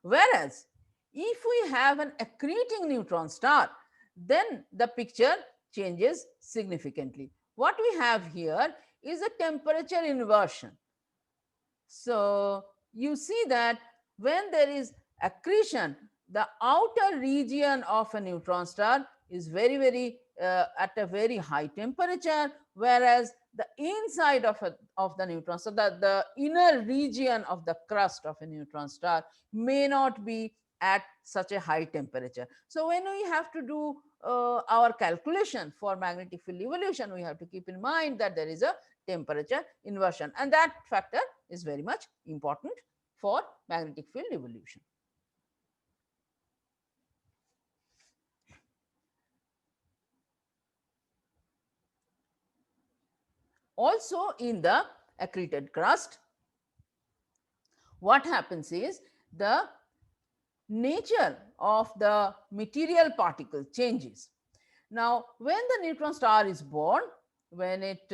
S2: Whereas if we have an accreting neutron star, then the picture changes significantly. What we have here is a temperature inversion. So you see that when there is accretion, the outer region of a neutron star is very at a very high temperature, whereas the inside of the neutron star, the inner region of the crust of a neutron star may not be at such a high temperature. So when we have to do our calculation for magnetic field evolution, we have to keep in mind that there is a temperature inversion, and that factor is very much important for magnetic field evolution. Also, in the accreted crust, what happens is the nature of the material particle changes. Now, when the neutron star is born, when it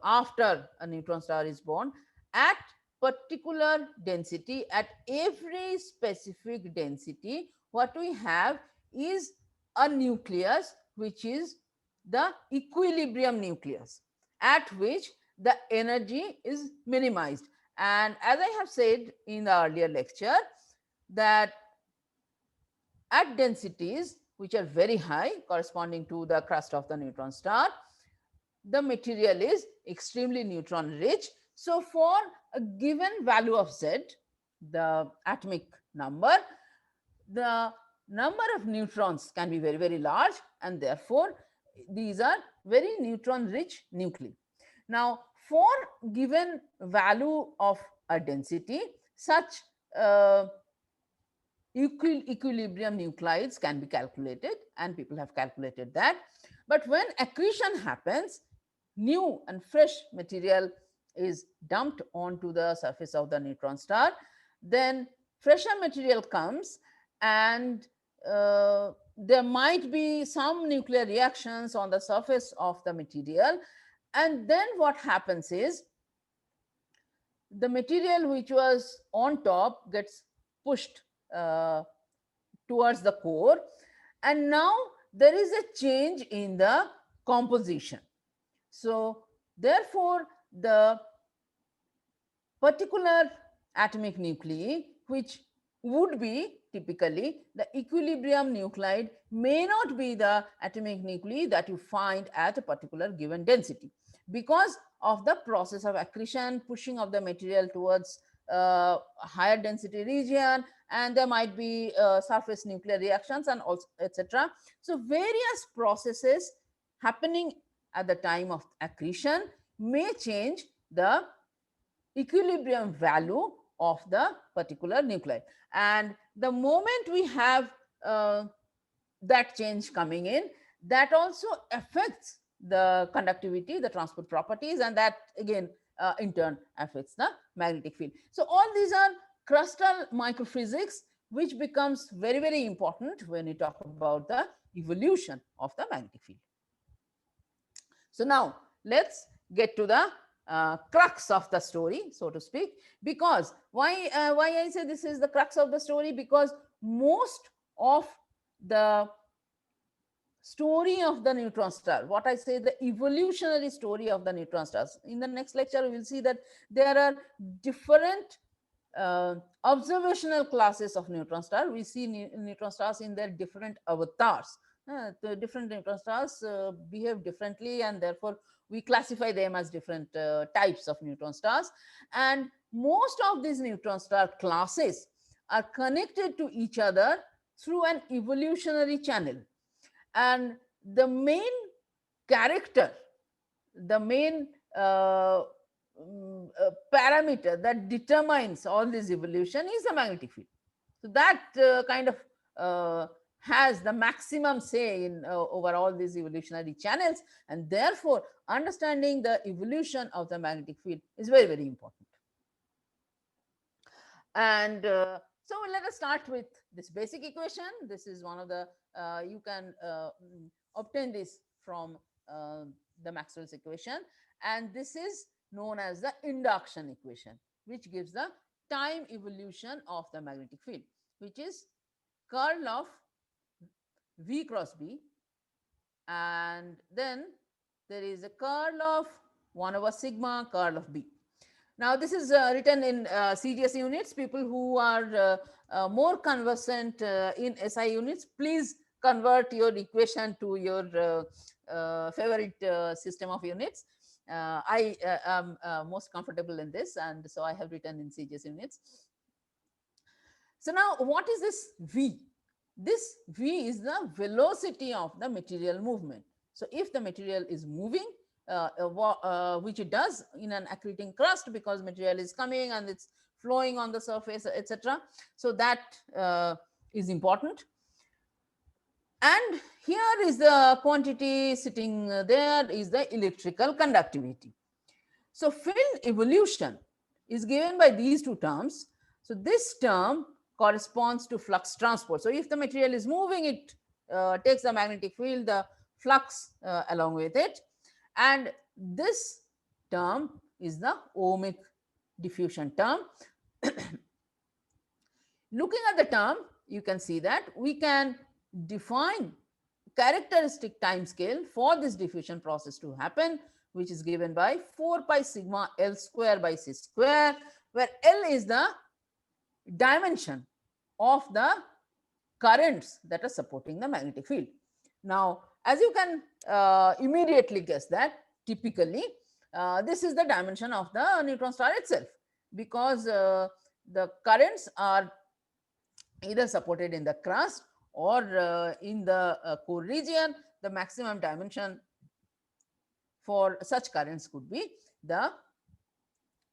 S2: after a neutron star is born, at particular density, at every specific density, what we have is a nucleus, which is the equilibrium nucleus, at which the energy is minimized. And as I have said in the earlier lecture, that at densities which are very high, corresponding to the crust of the neutron star, the material is extremely neutron rich. So for a given value of Z, the atomic number, the number of neutrons can be very large, and therefore these are very neutron rich nuclei. Now, for given value of a density, such equilibrium nuclides can be calculated, and people have calculated that. But when accretion happens, new and fresh material is dumped onto the surface of the neutron star. Then fresher material comes, and there might be some nuclear reactions on the surface of the material. And then what happens is the material which was on top gets pushed towards the core, and now there is a change in the composition. So therefore the particular atomic nuclei, which would be typically the equilibrium nuclide, may not be the atomic nuclei that you find at a particular given density, because of the process of accretion, pushing of the material towards higher density region, and there might be surface nuclear reactions and also etc. So various processes happening at the time of accretion may change the equilibrium value of the particular nuclide. And the moment we have that change coming in, that also affects the conductivity, the transport properties, and that again in turn affects the magnetic field. So all these are crustal microphysics, which becomes very, very important when we talk about the evolution of the magnetic field. So now let's get to the crux of the story, so to speak. Because why I say this is the crux of the story, because most of the story of the neutron star, what I say, the evolutionary story of the neutron stars, in the next lecture we will see that there are different observational classes of neutron star. We see neutron stars in their different avatars. The different neutron stars behave differently, and therefore we classify them as different types of neutron stars. And most of these neutron star classes are connected to each other through an evolutionary channel. And the main character, the main parameter that determines all this evolution is the magnetic field. So that kind of has the maximum say in over all these evolutionary channels, and therefore understanding the evolution of the magnetic field is very, very important. And so let us start with this basic equation. This is one of the you can obtain this from the Maxwell's equation, and this is known as the induction equation, which gives the time evolution of the magnetic field, which is curl of V cross B, and then there is a curl of 1 over sigma curl of B. Now this is written in CGS units. People who are more conversant in SI units, please convert your equation to your favorite system of units. I am most comfortable in this, and so I have written in CGS units. So now what is this V? This V is the velocity of the material movement. So if the material is moving, which it does in an accreting crust, because material is coming and it's flowing on the surface, etc. So that is important. And here is the quantity sitting there is the electrical conductivity. So field evolution is given by these two terms. So this term corresponds to flux transport. So if the material is moving, it takes the magnetic field, the flux along with it. And this term is the ohmic diffusion term. Looking at the term, you can see that we can define characteristic time scale for this diffusion process to happen, which is given by 4 pi sigma L square by C square, where L is the dimension of the currents that are supporting the magnetic field. Now, as you can immediately guess that typically this is the dimension of the neutron star itself, because the currents are either supported in the crust or in the core region. The maximum dimension for such currents could be the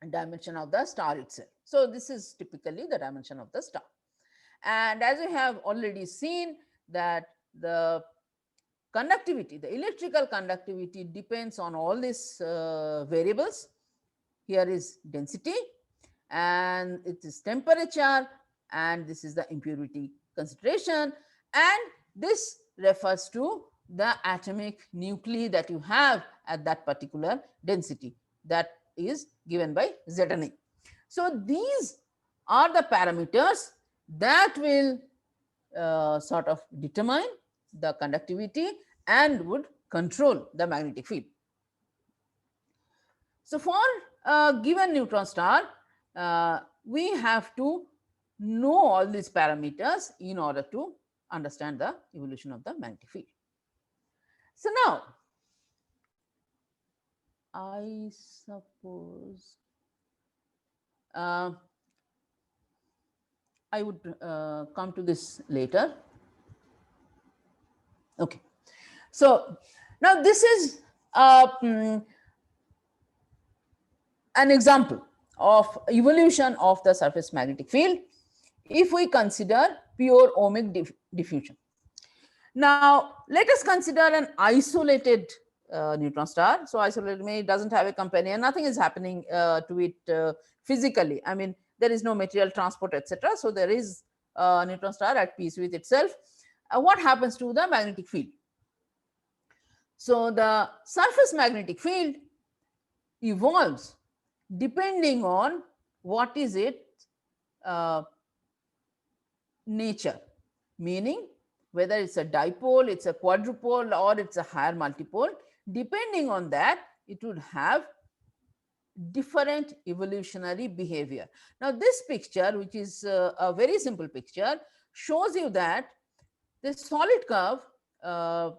S2: dimension of the star itself. So this is typically the dimension of the star. And as we have already seen that the conductivity, the electrical conductivity, depends on all these variables. Here is density, and it is temperature, and this is the impurity concentration, and this refers to the atomic nuclei that you have at that particular density, that is given by Zna. So these are the parameters that will sort of determine the conductivity and would control the magnetic field. So for a given neutron star, we have to know all these parameters in order to understand the evolution of the magnetic field. So now, I suppose I would come to this later. Okay. So now this is an example of evolution of the surface magnetic field if we consider pure ohmic diffusion. Now, let us consider an isolated neutron star. So, isolated means it doesn't have a companion, nothing is happening to it physically. I mean, there is no material transport, etc. So, there is a neutron star at peace with itself. What happens to the magnetic field? So, the surface magnetic field evolves depending on what is its uh, nature, meaning whether it's a dipole, it's a quadrupole, or it's a higher multipole. Depending on that, it would have different evolutionary behavior. Now, this picture, which is a very simple picture, shows you that the solid curve uh,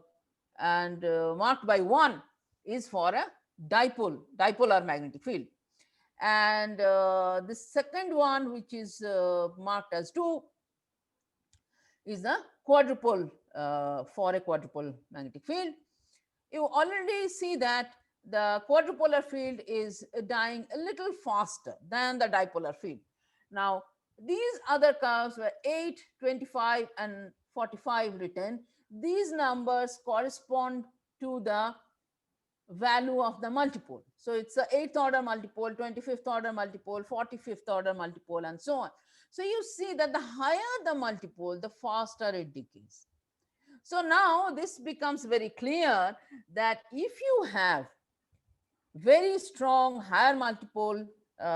S2: and marked by 1 is for a dipolar magnetic field, and the second one, which is marked as 2, is the quadrupole for a quadrupole magnetic field. You already see that the quadrupolar field is dying a little faster than the dipolar field. Now, these other curves were 8, 25, and 45 written. These numbers correspond to the value of the multipole. So it's the 8th order multipole, 25th order multipole, 45th order multipole, and so on. So you see that the higher the multipole, the faster it decays. So now this becomes very clear that if you have very strong higher multipole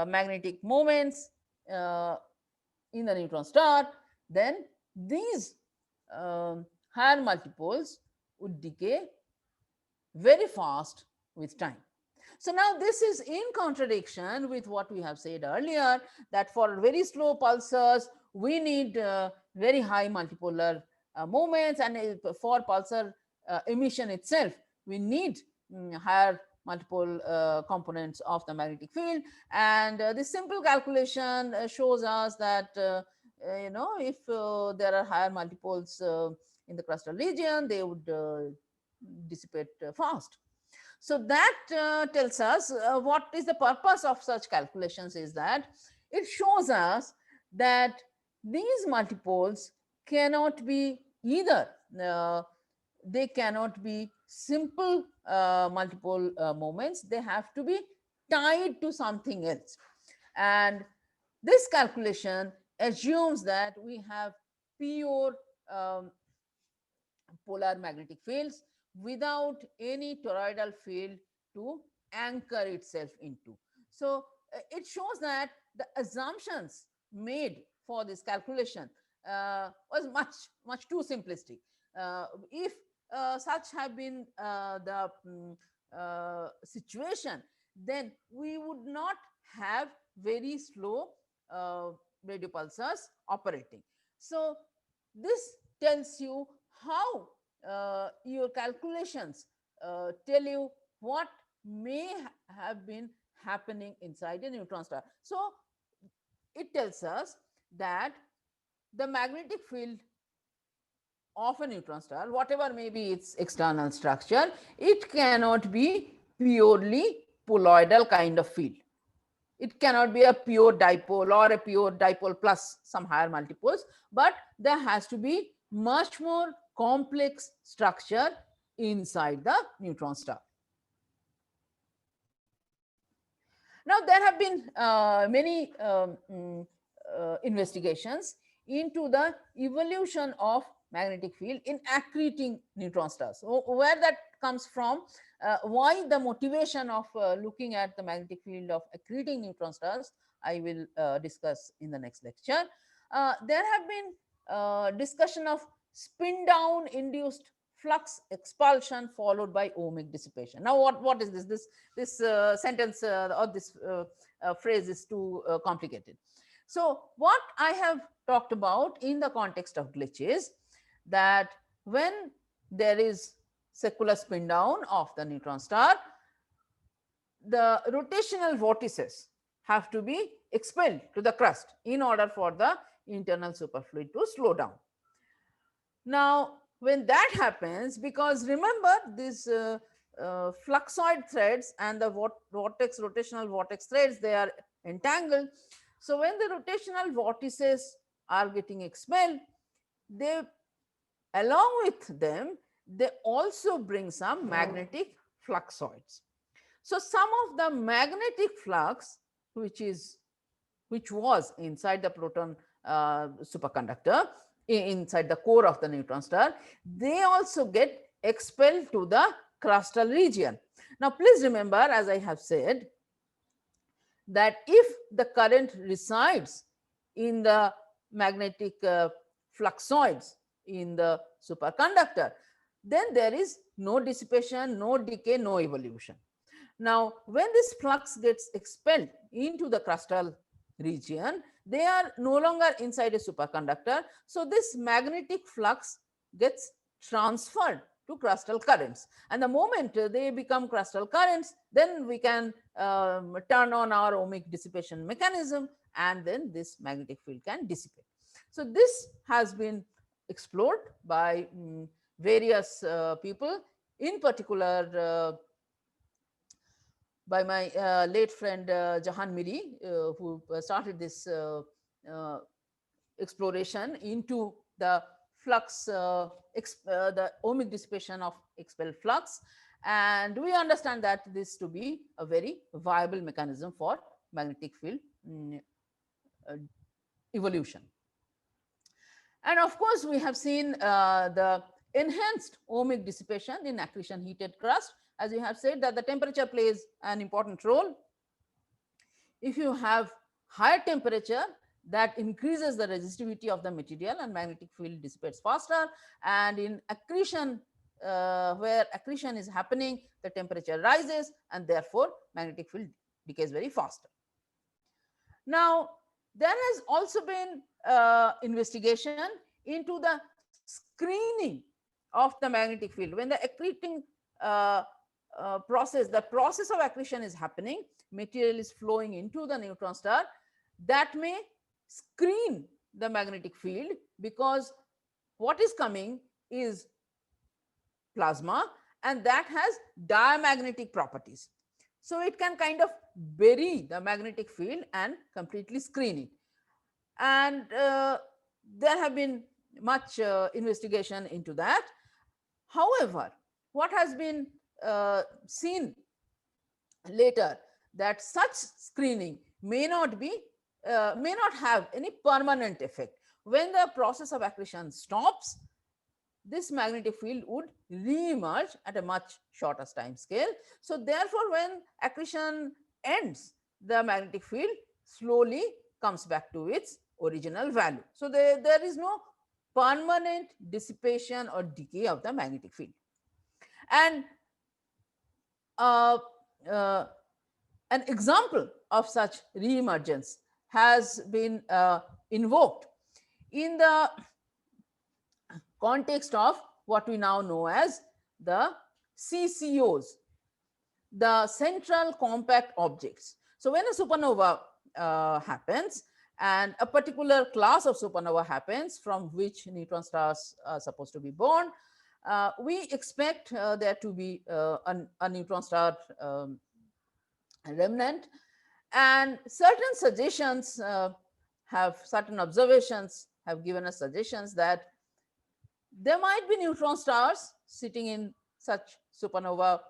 S2: magnetic moments uh, in the neutron star, then these higher multipoles would decay very fast with time. So now this is in contradiction with what we have said earlier, that for very slow pulsars, we need very high multipolar moments, and for pulsar emission itself, we need higher multiple components of the magnetic field. And this simple calculation shows us that if there are higher multipoles in the crustal region, they would dissipate fast. So that tells us what is the purpose of such calculations, is that it shows us that these multipoles cannot be either they cannot be simple multiple moments, they have to be tied to something else. And this calculation assumes that we have pure um, polar magnetic fields without any toroidal field to anchor itself into. So it shows that the assumptions made for this calculation was much too simplistic. If such have been the situation, then we would not have very slow uh, radio pulsars operating. So this tells you how your calculations tell you what may have been happening inside a neutron star. So it tells us that the magnetic field of a neutron star, whatever may be its external structure, it cannot be purely poloidal kind of field. It cannot be a pure dipole or a pure dipole plus some higher multipoles, but there has to be much more complex structure inside the neutron star. Now, there have been many investigations into the evolution of magnetic field in accreting neutron stars. So where that comes from, why the motivation of looking at the magnetic field of accreting neutron stars, I will discuss in the next lecture. There have been discussion of spin down induced flux expulsion followed by ohmic dissipation. Now, what is this? This sentence or this phrase is too complicated. So, what I have talked about in the context of glitches, that when there is secular spin down of the neutron star, the rotational vortices have to be expelled to the crust in order for the internal superfluid to slow down. Now, when that happens, because remember these fluxoid threads and the rotational vortex threads, they are entangled. So when the rotational vortices are getting expelled, they along with them, they also bring some magnetic fluxoids. So some of the magnetic flux, which is which was inside the proton superconductor, inside the core of the neutron star, they also get expelled to the crustal region. Now, please remember, as I have said, that if the current resides in the magnetic fluxoids in the superconductor, then there is no dissipation, no decay, no evolution. Now, when this flux gets expelled into the crustal region, they are no longer inside a superconductor. So, this magnetic flux gets transferred to crustal currents. And the moment they become crustal currents, then we can turn on our ohmic dissipation mechanism, and then this magnetic field can dissipate. So, this has been explored by various people, in particular by my late friend Jahan Miri, who started this exploration into the flux, the ohmic dissipation of expelled flux. And we understand that this to be a very viable mechanism for magnetic field uh, evolution. And of course, we have seen the enhanced ohmic dissipation in accretion heated crust. As we have said, that the temperature plays an important role. If you have higher temperature, that increases the resistivity of the material and magnetic field dissipates faster. And in accretion, where accretion is happening, the temperature rises and therefore magnetic field decays very faster. Now, there has also been investigation into the screening of the magnetic field. When the accreting process, the process of accretion is happening, material is flowing into the neutron star, that may screen the magnetic field, because what is coming is plasma, and that has diamagnetic properties. So it can kind of bury the magnetic field and completely screen it. And there have been much investigation into that. However, what has been seen later, that such screening may not have any permanent effect. When the process of accretion stops, this magnetic field would re-emerge at a much shorter time scale. So therefore, when accretion ends, the magnetic field slowly comes back to its original value. So there is no permanent dissipation or decay of the magnetic field. And uh, uh, an example of such re-emergence has been invoked in the context of what we now know as the CCOs, the central compact objects. So when a supernova happens, and a particular class of supernova happens from which neutron stars are supposed to be born, we expect there to be a neutron star remnant, and certain suggestions certain observations have given us suggestions that there might be neutron stars sitting in such supernova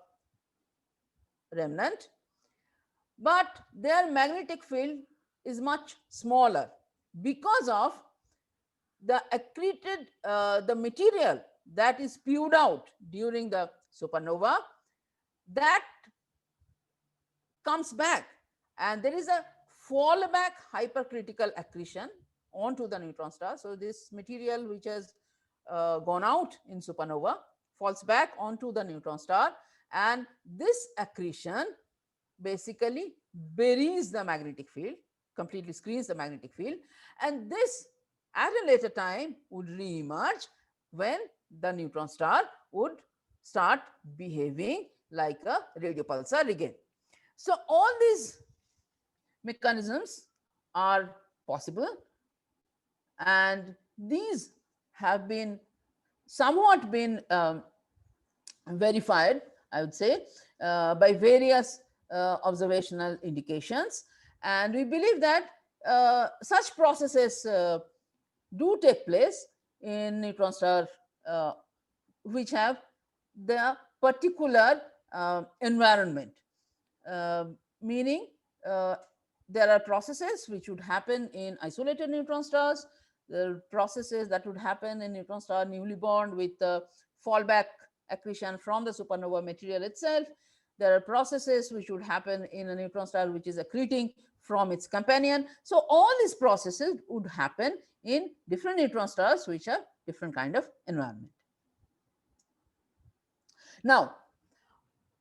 S2: remnant, but their magnetic field is much smaller because of the accreted the material that is spewed out during the supernova, that comes back, and there is a fallback hypercritical accretion onto the neutron star. So this material which has gone out in supernova falls back onto the neutron star, and this accretion basically buries the magnetic field, completely screens the magnetic field, and this at a later time would re-emerge when the neutron star would start behaving like a radio pulsar again. So all these mechanisms are possible, and these have been somewhat been verified, I would say, by various observational indications. And we believe that such processes do take place in neutron star uh, which have the particular environment, uh, meaning uh, there are processes which would happen in isolated neutron stars. There are processes that would happen in neutron star newly born with fallback accretion from the supernova material itself. There are processes which would happen in a neutron star which is accreting from its companion. So all these processes would happen in different neutron stars which have different kind of environment. Now,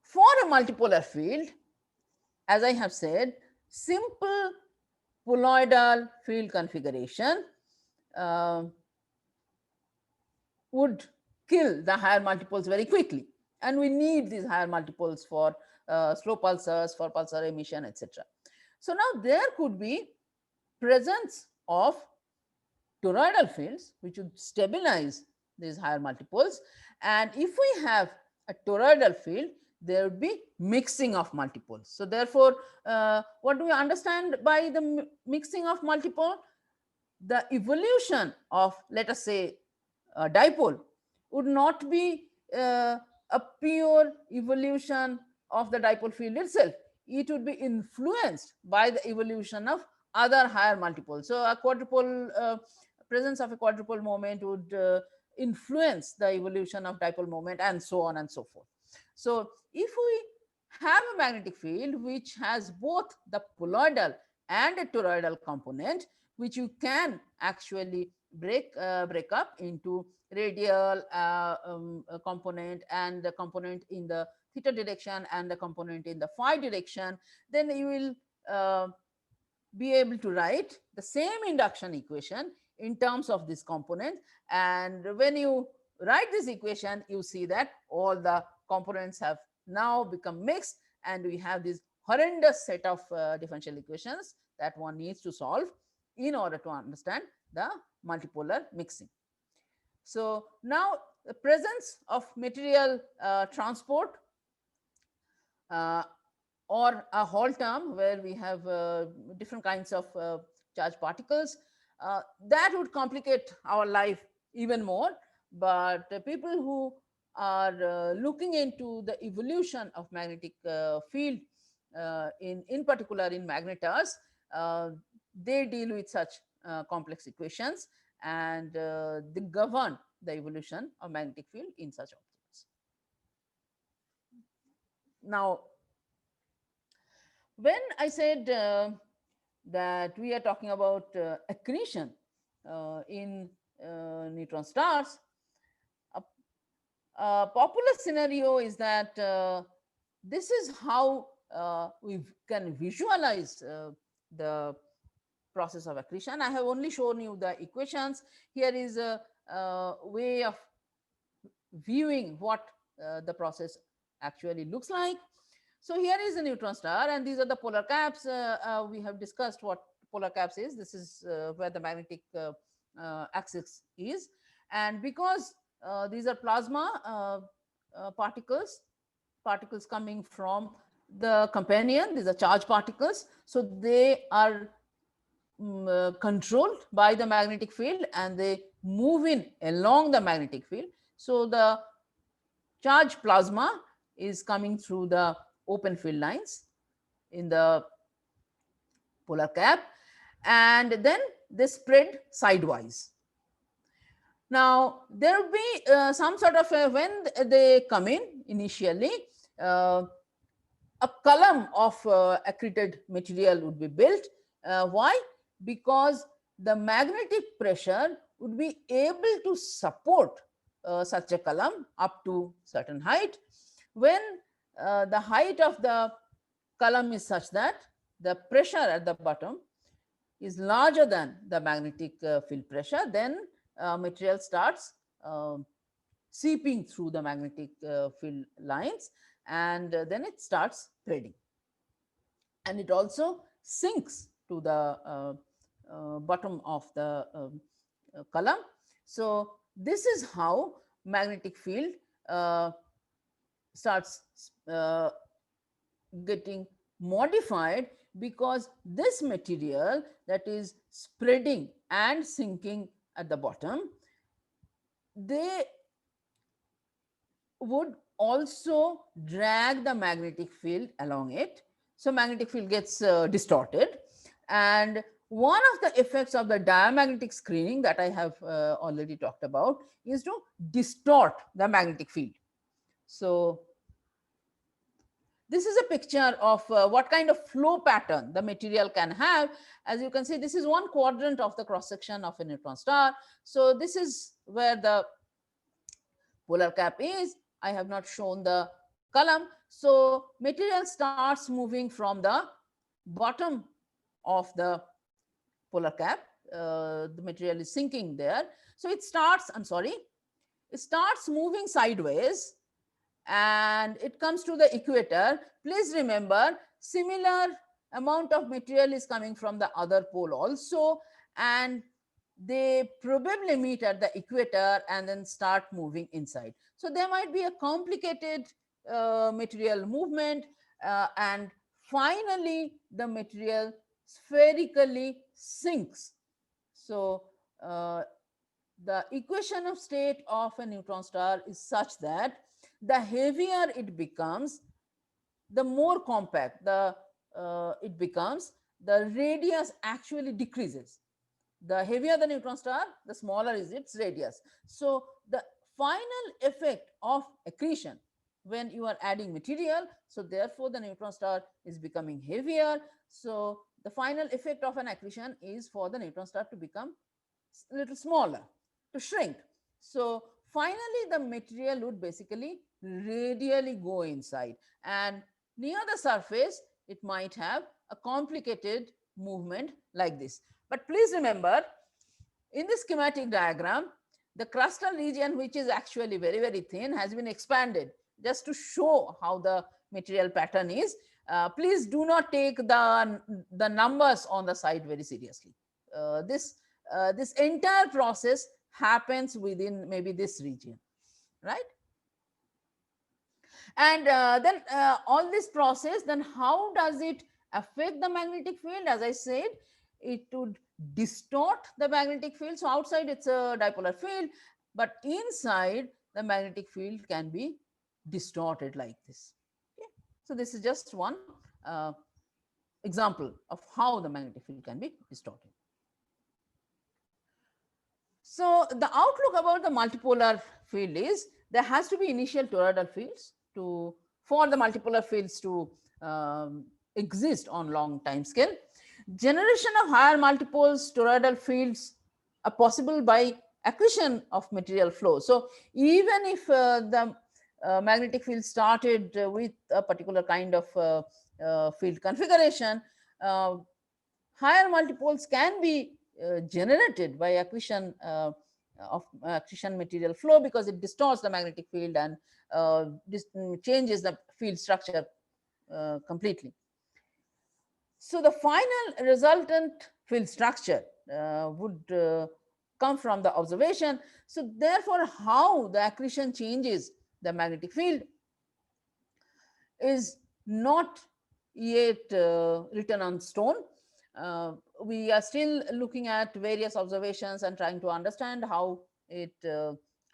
S2: for a multipolar field, as I have said, simple poloidal field configuration uh, would kill the higher multipoles very quickly. And we need these higher multipoles for slow pulsars, for pulsar emission, etc. So now there could be presence of toroidal fields which would stabilize these higher multipoles. And if we have a toroidal field, there would be mixing of multipoles. So therefore, what do we understand by the mixing of multipole? The evolution of, let us say, a dipole would not be a pure evolution of the dipole field itself. It would be influenced by the evolution of other higher multipoles. So a quadrupole, presence of a quadrupole moment would influence the evolution of dipole moment, and so on and so forth. So if we have a magnetic field which has both the poloidal and a toroidal component, which you can actually break up into radial component, and the component in the theta direction and the component in the phi direction, then you will be able to write the same induction equation in terms of this component. And when you write this equation, you see that all the components have now become mixed, and we have this horrendous set of differential equations that one needs to solve in order to understand the multipolar mixing. So now the presence of material transport, uh, or a Hall term where we have different kinds of charged particles, that would complicate our life even more. But people who are looking into the evolution of magnetic field, in particular in magnetars, uh, they deal with such complex equations, and they govern the evolution of magnetic field in such objects. Now, when I said that we are talking about accretion in neutron stars, a, a popular scenario is that this is how we can visualize the process of accretion. I have only shown you the equations. Here is a way of viewing what the process actually looks like. So here is a neutron star, and these are the polar caps. We have discussed what polar caps is. This is where the magnetic axis is. And because these are plasma particles, particles coming from the companion, these are charged particles. So they are controlled by the magnetic field, and they move in along the magnetic field. So the charged plasma is coming through the open field lines in the polar cap, and then they spread sidewise. Now there will be some sort of when they come in initially, uh, a column of accreted material would be built. Why? Because the magnetic pressure would be able to support such a column up to certain height. When the height of the column is such that the pressure at the bottom is larger than the magnetic field pressure, then material starts seeping through the magnetic field lines, and then it starts spreading, and it also sinks to the bottom of the column. So this is how magnetic field starts getting modified, because this material that is spreading and sinking at the bottom, they would also drag the magnetic field along it. So magnetic field gets distorted. And one of the effects of the diamagnetic screening that I have already talked about is to distort the magnetic field. So this is a picture of what kind of flow pattern the material can have. As you can see, this is one quadrant of the cross section of a neutron star. So this is where the polar cap is. I have not shown the column. So material starts moving from the bottom of the polar cap. The material is sinking there. So it starts, I'm sorry, it starts moving sideways and it comes to the equator. Please remember, similar amount of material is coming from the other pole also, and they probably meet at the equator and then start moving inside. So there might be a complicated material movement, and finally the material spherically sinks. So the equation of state of a neutron star is such that the heavier it becomes, the more compact it becomes, the radius actually decreases. The heavier the neutron star, the smaller is its radius. So the final effect of accretion, when you are adding material, so therefore the neutron star is becoming heavier. So the final effect of an accretion is for the neutron star to become a little smaller, to shrink. So finally the material would basically radially go inside, and near the surface it might have a complicated movement like this. But please remember, in this schematic diagram, the crustal region, which is actually very, very thin, has been expanded just to show how the material pattern is. Please do not take the numbers on the side very seriously. This entire process happens within maybe this region, right? And then all this process, then how does it affect the magnetic field? As I said, it would distort the magnetic field. So outside it's a dipolar field, but inside the magnetic field can be distorted like this. Okay. So this is just one example of how the magnetic field can be distorted. So the outlook about the multipolar field is there has to be initial toroidal fields for the multipolar fields to exist on long time scale. Generation of higher multipoles toroidal fields are possible by accretion of material flow. So even if the magnetic field started with a particular kind of field configuration, higher multipoles can be generated by accretion of accretion material flow, because it distorts the magnetic field and changes the field structure completely. So the final resultant field structure would come from the observation. So therefore, how the accretion changes the magnetic field is not yet written on stone. We are still looking at various observations and trying to understand how it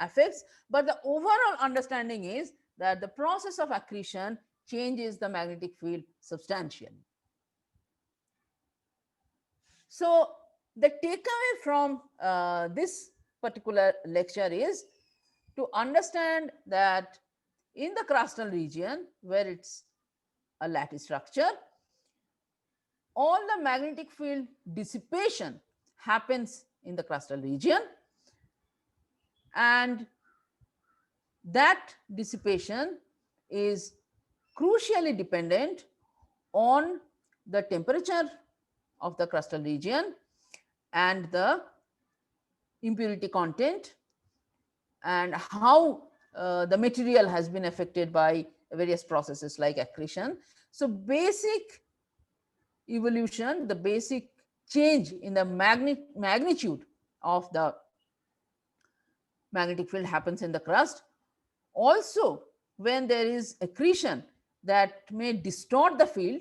S2: affects. But the overall understanding is that the process of accretion changes the magnetic field substantially. So the takeaway from this particular lecture is to understand that in the crustal region, where it's a lattice structure, all the magnetic field dissipation happens in the crustal region, and that dissipation is crucially dependent on the temperature of the crustal region and the impurity content, and how the material has been affected by various processes like accretion. So basic evolution, the basic change in the magnitude of the magnetic field happens in the crust. Also, when there is accretion that may distort the field,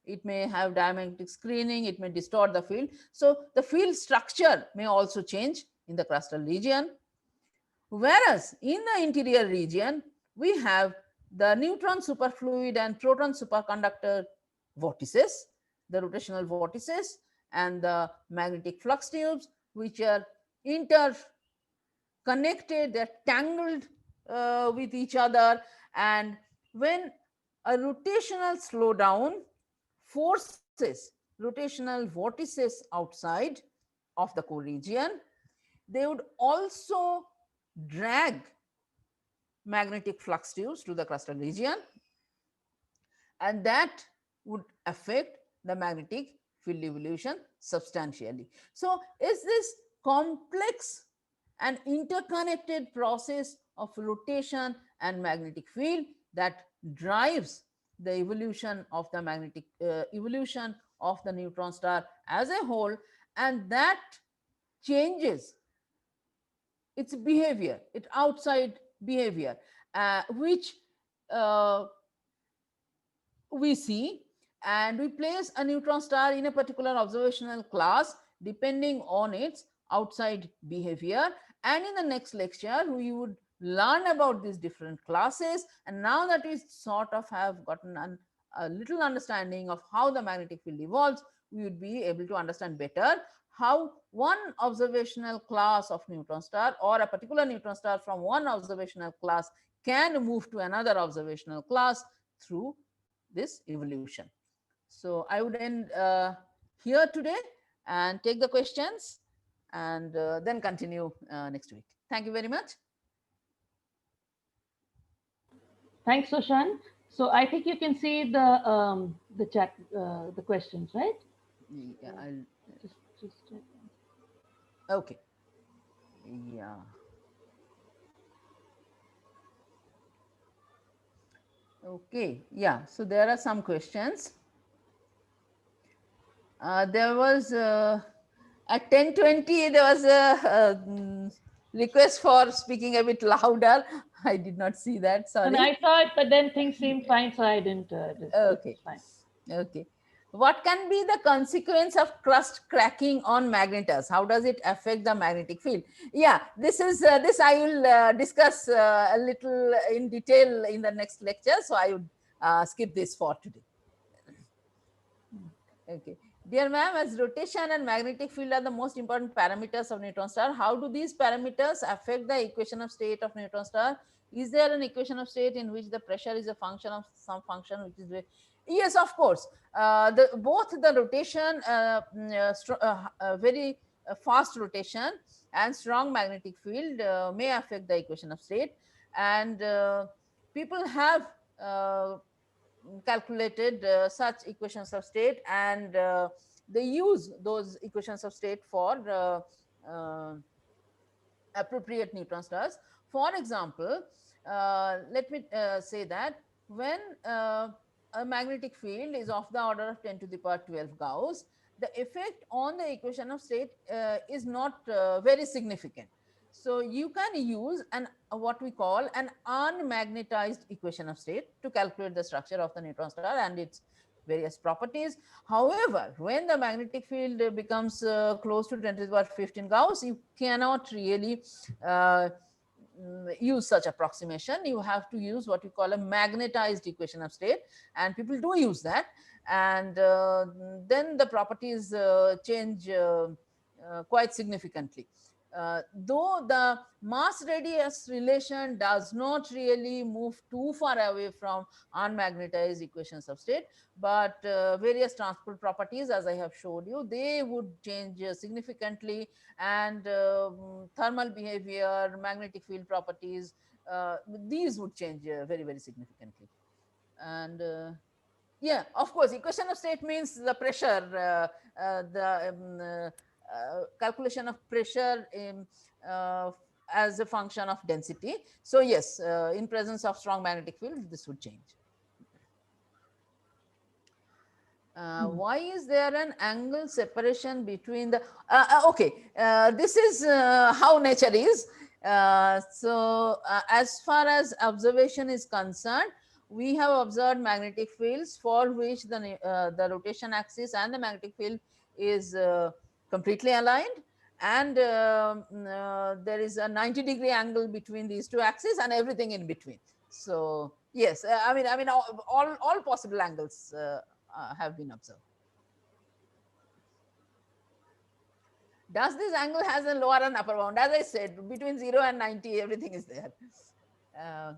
S2: it may have diamagnetic screening, it may distort the field. So the field structure may also change in the crustal region. Whereas in the interior region, we have the neutron superfluid and proton superconductor vortices, the rotational vortices, and the magnetic flux tubes, which are interconnected, they're tangled with each other. And when a rotational slowdown forces rotational vortices outside of the core region, they would also drag magnetic flux tubes to the crustal region, and that would affect the magnetic field evolution substantially. So, is this complex and interconnected process of rotation and magnetic field that drives the evolution of the magnetic evolution of the neutron star as a whole, and that changes its behavior, its outside behavior, which uh, we see, and we place a neutron star in a particular observational class depending on its outside behavior. And in the next lecture we would learn about these different classes, and now that we sort of have gotten a little understanding of how the magnetic field evolves, we would be able to understand better how one observational class of neutron star, or a particular neutron star from one observational class, can move to another observational class through this evolution. So I would end here today and take the questions, and then continue next week. Thank you very much.
S1: Thanks, Sushan. So I think you can see the chat, the questions, right?
S2: Yeah,
S1: Uh,
S2: I'll,
S1: just check.
S2: okay. Yeah. Okay. Yeah. So there are some questions. There was at 10:20 there was a request for speaking a bit louder. I did not see that.
S1: And
S2: Sorry.
S1: I saw it, but then things seemed fine, so I didn't. It's
S2: Okay.
S1: fine.
S2: Okay. What can be the consequence of crust cracking on magnetars? How does it affect the magnetic field? Yeah, this I will discuss a little in detail in the next lecture. So I would skip this for today. Okay. Dear ma'am, as rotation and magnetic field are the most important parameters of neutron star, how do these parameters affect the equation of state of neutron star? Is there an equation of state in which the pressure is a function of some function which is yes, of course. Both the rotation, very fast rotation, and strong magnetic field may affect the equation of state, and people have uh, calculated such equations of state, and they use those equations of state for appropriate neutron stars. For example, let me say that when a magnetic field is of the order of 10 to the power 12 Gauss, the effect on the equation of state is not very significant. So you can use what we call an unmagnetized equation of state to calculate the structure of the neutron star and its various properties. However, when the magnetic field becomes close to 10 to the power 15 Gauss, you cannot really uh, use such approximation. You have to use what we call a magnetized equation of state, and people do use that, and then the properties change quite significantly. Though the mass radius relation does not really move too far away from unmagnetized equations of state, but various transport properties, as I have showed you, they would change significantly, and thermal behavior, magnetic field properties, these would change very, very significantly. And yeah, of course, equation of state means the pressure, the calculation of pressure as a function of density. So yes, in presence of strong magnetic field, this would change. Why is there an angle separation between the okay, this is how nature is. As far as observation is concerned, we have observed magnetic fields for which the rotation axis and the magnetic field is completely aligned, and there is a 90-degree angle between these two axes and everything in between. So yes, I mean, all possible angles have been observed. Does this angle has a lower and upper bound? As I said, between 0 and 90, everything is there. Uh,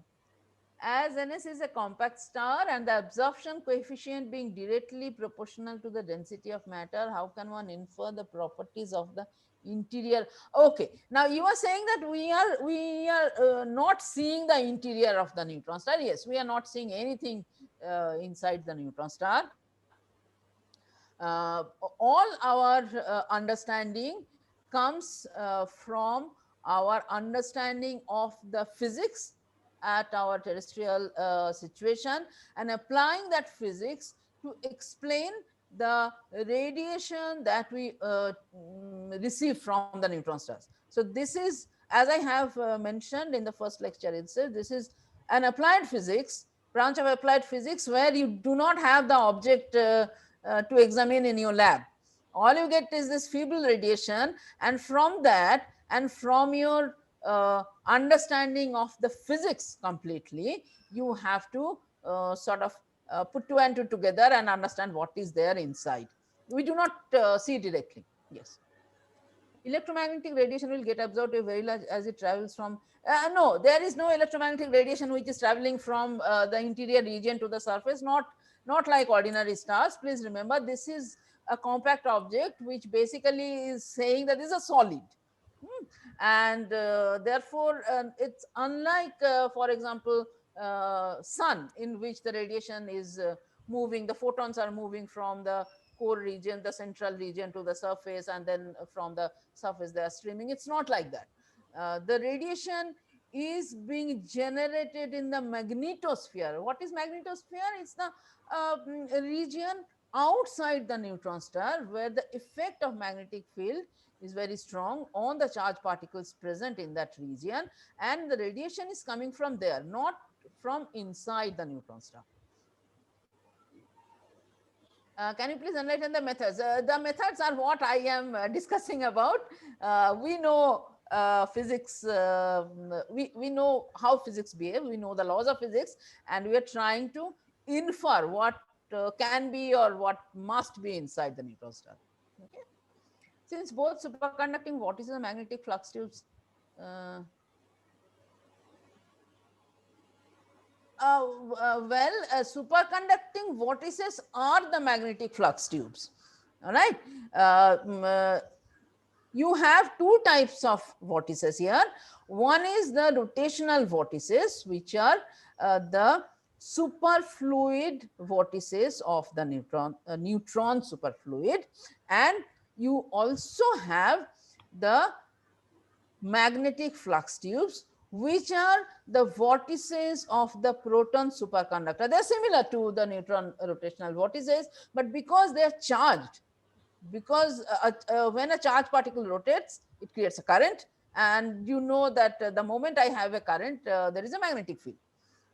S2: as NS is a compact star and the absorption coefficient being directly proportional to the density of matter, how can one infer the properties of the interior? Okay, now you are saying that we are not seeing the interior of the neutron star. Yes, we are not seeing anything inside the neutron star. uh, all our understanding comes from our understanding of the physics at our terrestrial situation, and applying that physics to explain the radiation that we receive from the neutron stars. So this is, as I have mentioned in the first lecture itself, this is an applied physics, branch of applied physics, where you do not have the object to examine in your lab. All you get is this feeble radiation, and from that, and from your understanding of the physics completely, you have to sort of put two and two together and understand what is there inside. We do not see directly. Yes. Electromagnetic radiation will get absorbed a very large as it travels from no, there is no electromagnetic radiation which is traveling from the interior region to the surface, not like ordinary stars. Please remember, this is a compact object which basically is saying that this is a solid. Hmm. And therefore it's unlike for example sun, in which the radiation is moving, the photons are moving from the core region, the central region, to the surface, and then from the surface they are streaming. It's not like that. The radiation is being generated in the magnetosphere. What is magnetosphere? It's the region outside the neutron star, where the effect of magnetic field is very strong on the charged particles present in that region, and the radiation is coming from there, not from inside the neutron star. Can you please enlighten the methods? The methods are what I am discussing about. We know physics, we know how physics behave, we know the laws of physics, and we are trying to infer what can be or what must be inside the neutron star. Okay. Since both superconducting vortices and magnetic flux tubes uh, superconducting vortices are the magnetic flux tubes. All right. You have two types of vortices here. One is the rotational vortices, which are the superfluid vortices of the neutron superfluid, and you also have the magnetic flux tubes, which are the vortices of the proton superconductor. They are similar to the neutron rotational vortices, but because they are charged, because when a charged particle rotates, it creates a current, and you know that the moment I have a current, there is a magnetic field.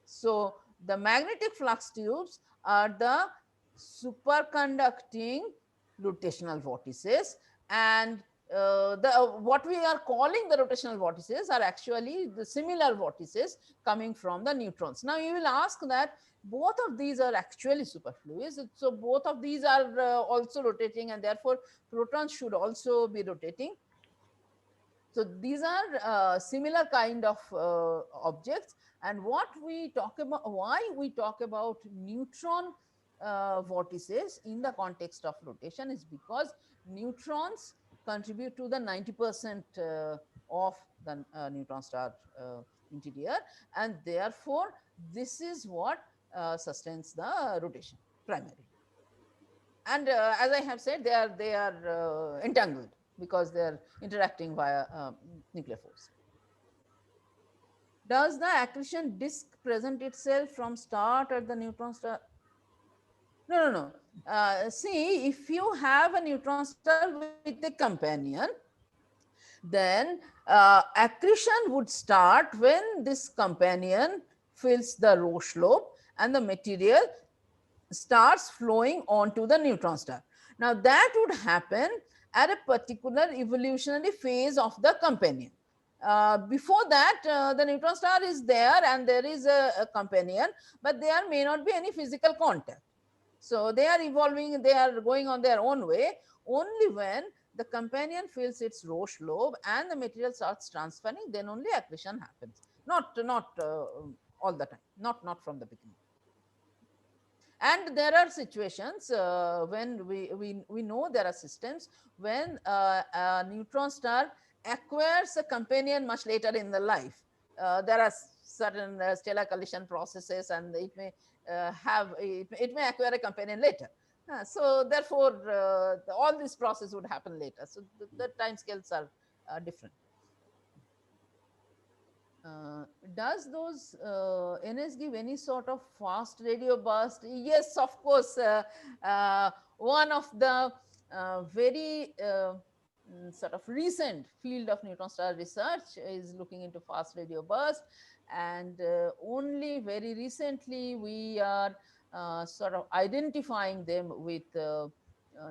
S2: So the magnetic flux tubes are the superconducting rotational vortices, and what we are calling the rotational vortices are actually the similar vortices coming from the neutrons. Now you will ask that both of these are actually superfluid, so both of these are also rotating, and therefore protons should also be rotating. So these are similar kind of objects, and what we talk about, why we talk about neutron vortices in the context of rotation, is because neutrons contribute to the 90% of the neutron star interior, and therefore this is what sustains the rotation primarily. And as I have said, they are entangled because they are interacting via nuclear force. Does the accretion disk present itself from start at the neutron star? No, no, no. See, if you have a neutron star with a companion, then accretion would start when this companion fills the Roche lobe and the material starts flowing onto the neutron star. Now that would happen at a particular evolutionary phase of the companion. before that, the neutron star is there and there is a companion, but there may not be any physical contact. So they are evolving, they are going on their own way. Only when the companion fills its Roche lobe and the material starts transferring, then only accretion happens. Not all the time, not from the beginning. And there are situations when we know there are systems when a neutron star acquires a companion much later in the life. There are certain stellar collision processes, and it may it may acquire a companion later. So therefore, all this process would happen later. So the time scales are different. Does those NS give any sort of fast radio burst? Yes, of course. One of the very sort of recent field of neutron star research is looking into fast radio burst, and only very recently we are sort of identifying them with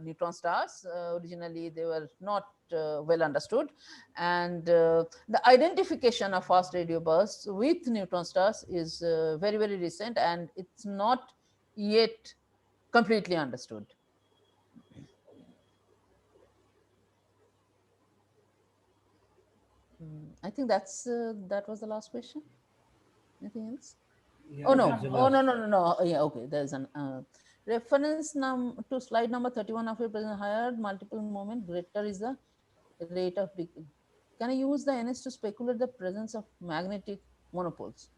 S2: neutron stars. Originally, they were not well understood, and the identification of fast radio bursts with neutron stars is very, very recent, and it's not yet completely understood. I think that was the last question. Anything else?
S3: Yeah,
S2: Oh no!
S3: that's the
S2: Oh no!
S3: last.
S2: No! No! No! Yeah. Okay. There's an reference to slide number 31 of your present. Higher multiple moment, greater is the rate of decay. Can I use the NS to speculate the presence of magnetic monopoles?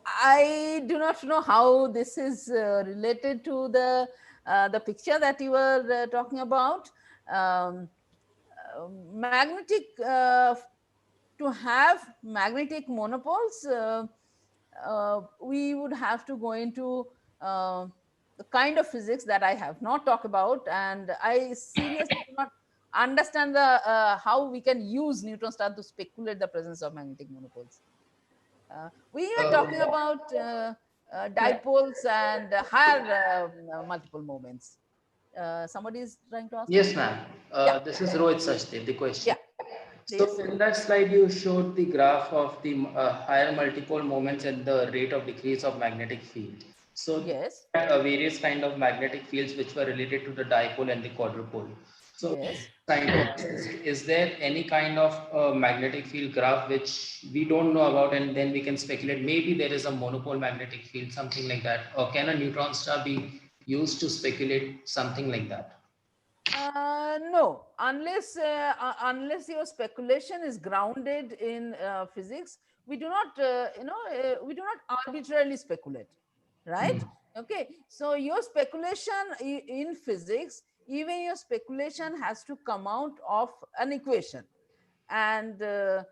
S2: I do not know how this is related to the picture that you were talking about. Um, Magnetic to have magnetic monopoles, we would have to go into the kind of physics that I have not talked about, and I seriously do not understand the how we can use neutron star to speculate the presence of magnetic monopoles. We are talking about dipoles and higher multiple moments. Somebody is trying to ask
S4: Yes,
S2: something?
S4: ma'am.
S2: Yeah,
S4: This is Rohit Sachdev, the question.
S2: yeah,
S4: So
S2: please.
S4: in that slide, you showed the graph of the higher multipole moments and the rate of decrease of magnetic field. So
S2: Yes,
S4: various kind of magnetic fields which were related to the dipole and the quadrupole. So
S2: yes.
S4: is there any kind of magnetic field graph which we don't know about, and then we can speculate maybe there is a monopole magnetic field, something like that, or can a neutron star be used to speculate something like that?
S2: No, unless your speculation is grounded in physics, we do not, we do not arbitrarily speculate, right? Okay, so your speculation in physics, even your speculation has to come out of an equation, and the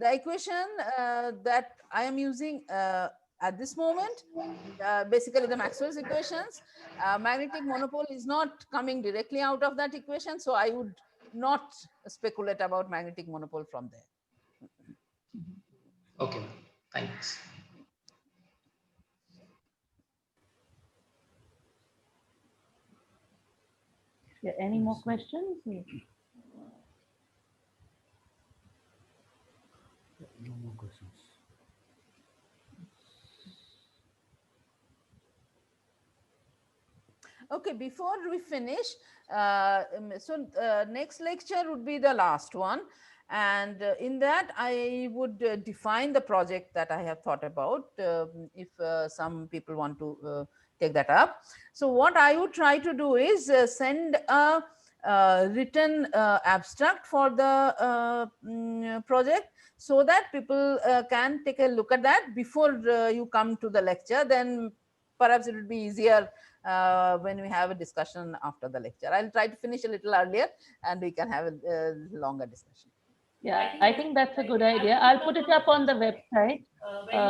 S2: equation that I am using at this moment, basically the Maxwell's equations, magnetic monopole is not coming directly out of that equation, so I would not speculate about magnetic monopole from there.
S4: Okay, thanks.
S5: Yeah, any more questions?
S3: No more questions.
S2: Okay, before we finish, next lecture would be the last one, and in that I would define the project that I have thought about, if some people want to take that up. So what I would try to do is send a written abstract for the project, so that people can take a look at that before you come to the lecture. Then perhaps it would be easier when we have a discussion after the lecture. I'll try to finish a little earlier and we can have a longer discussion.
S5: Yeah, I think that's a good idea. I'll put it up on the website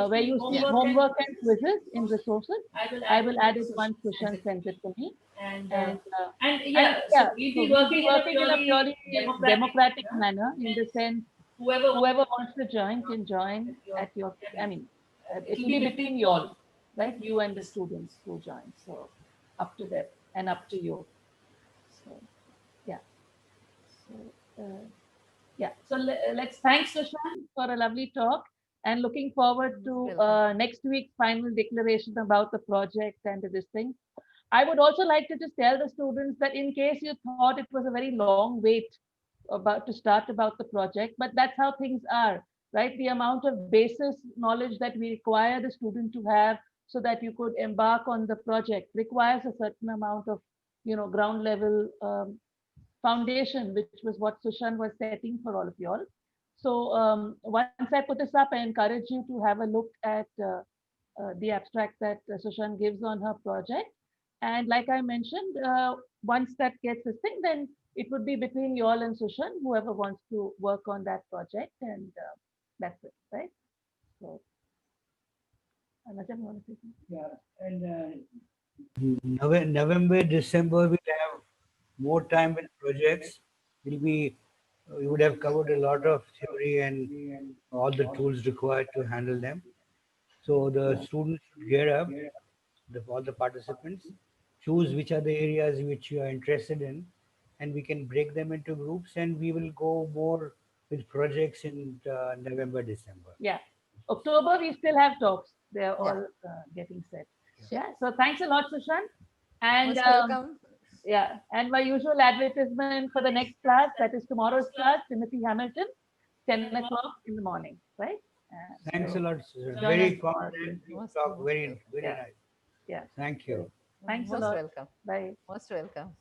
S5: where you see homework and quizzes in resources. I will add it once Sushan sends it to me. And so we'll be working in a purely democratic manner, in the sense whoever wants to join can join at your, I mean, it will be between you all, right? You and the students who join. So up to them and up to you. So, yeah. So, Yeah. So let's thank Sushan for a lovely talk and looking forward to
S2: Welcome.
S5: next week's final declaration about the project and this thing. I would also like to just tell the students that in case you thought it was a very long wait about to start about the project, but that's how things are, right? The amount of basis knowledge that we require the student to have so that you could embark on the project requires a certain amount of, ground level foundation, which was what Sushan was setting for all of you all. So once I put this up, I encourage you to have a look at the abstract that Sushan gives on her project. And like I mentioned, once that gets this thing, then it would be between you all and Sushan, whoever wants to work on that project. And that's it, right? So, Anajam, you want to say something?
S3: Yeah, and November, December, we'll have more time with projects. We would have covered a lot of theory and all the tools required to handle them. So the students should gear up, all the participants, choose which are the areas which you are interested in, and we can break them into groups, and we will go more with projects in November, December.
S5: Yeah. October, we still have talks. They're
S2: Yeah.
S5: all getting set.
S2: Sure.
S5: Yeah. So thanks a lot, Sushan. And
S2: Most welcome.
S5: yeah, and my usual advertisement for the next class, that is tomorrow's class, Timothy Hamilton, 10 o'clock in the morning, right?
S3: Thanks a
S5: So
S3: lot, Susan.
S5: join us
S3: Very
S5: for,
S3: comprehensive
S2: Most
S3: talk.
S2: welcome.
S3: Very
S5: yeah,
S3: nice.
S5: yeah.
S3: Thank you.
S5: Thanks a
S2: Most
S5: lot.
S2: welcome.
S5: Bye.
S2: Most welcome.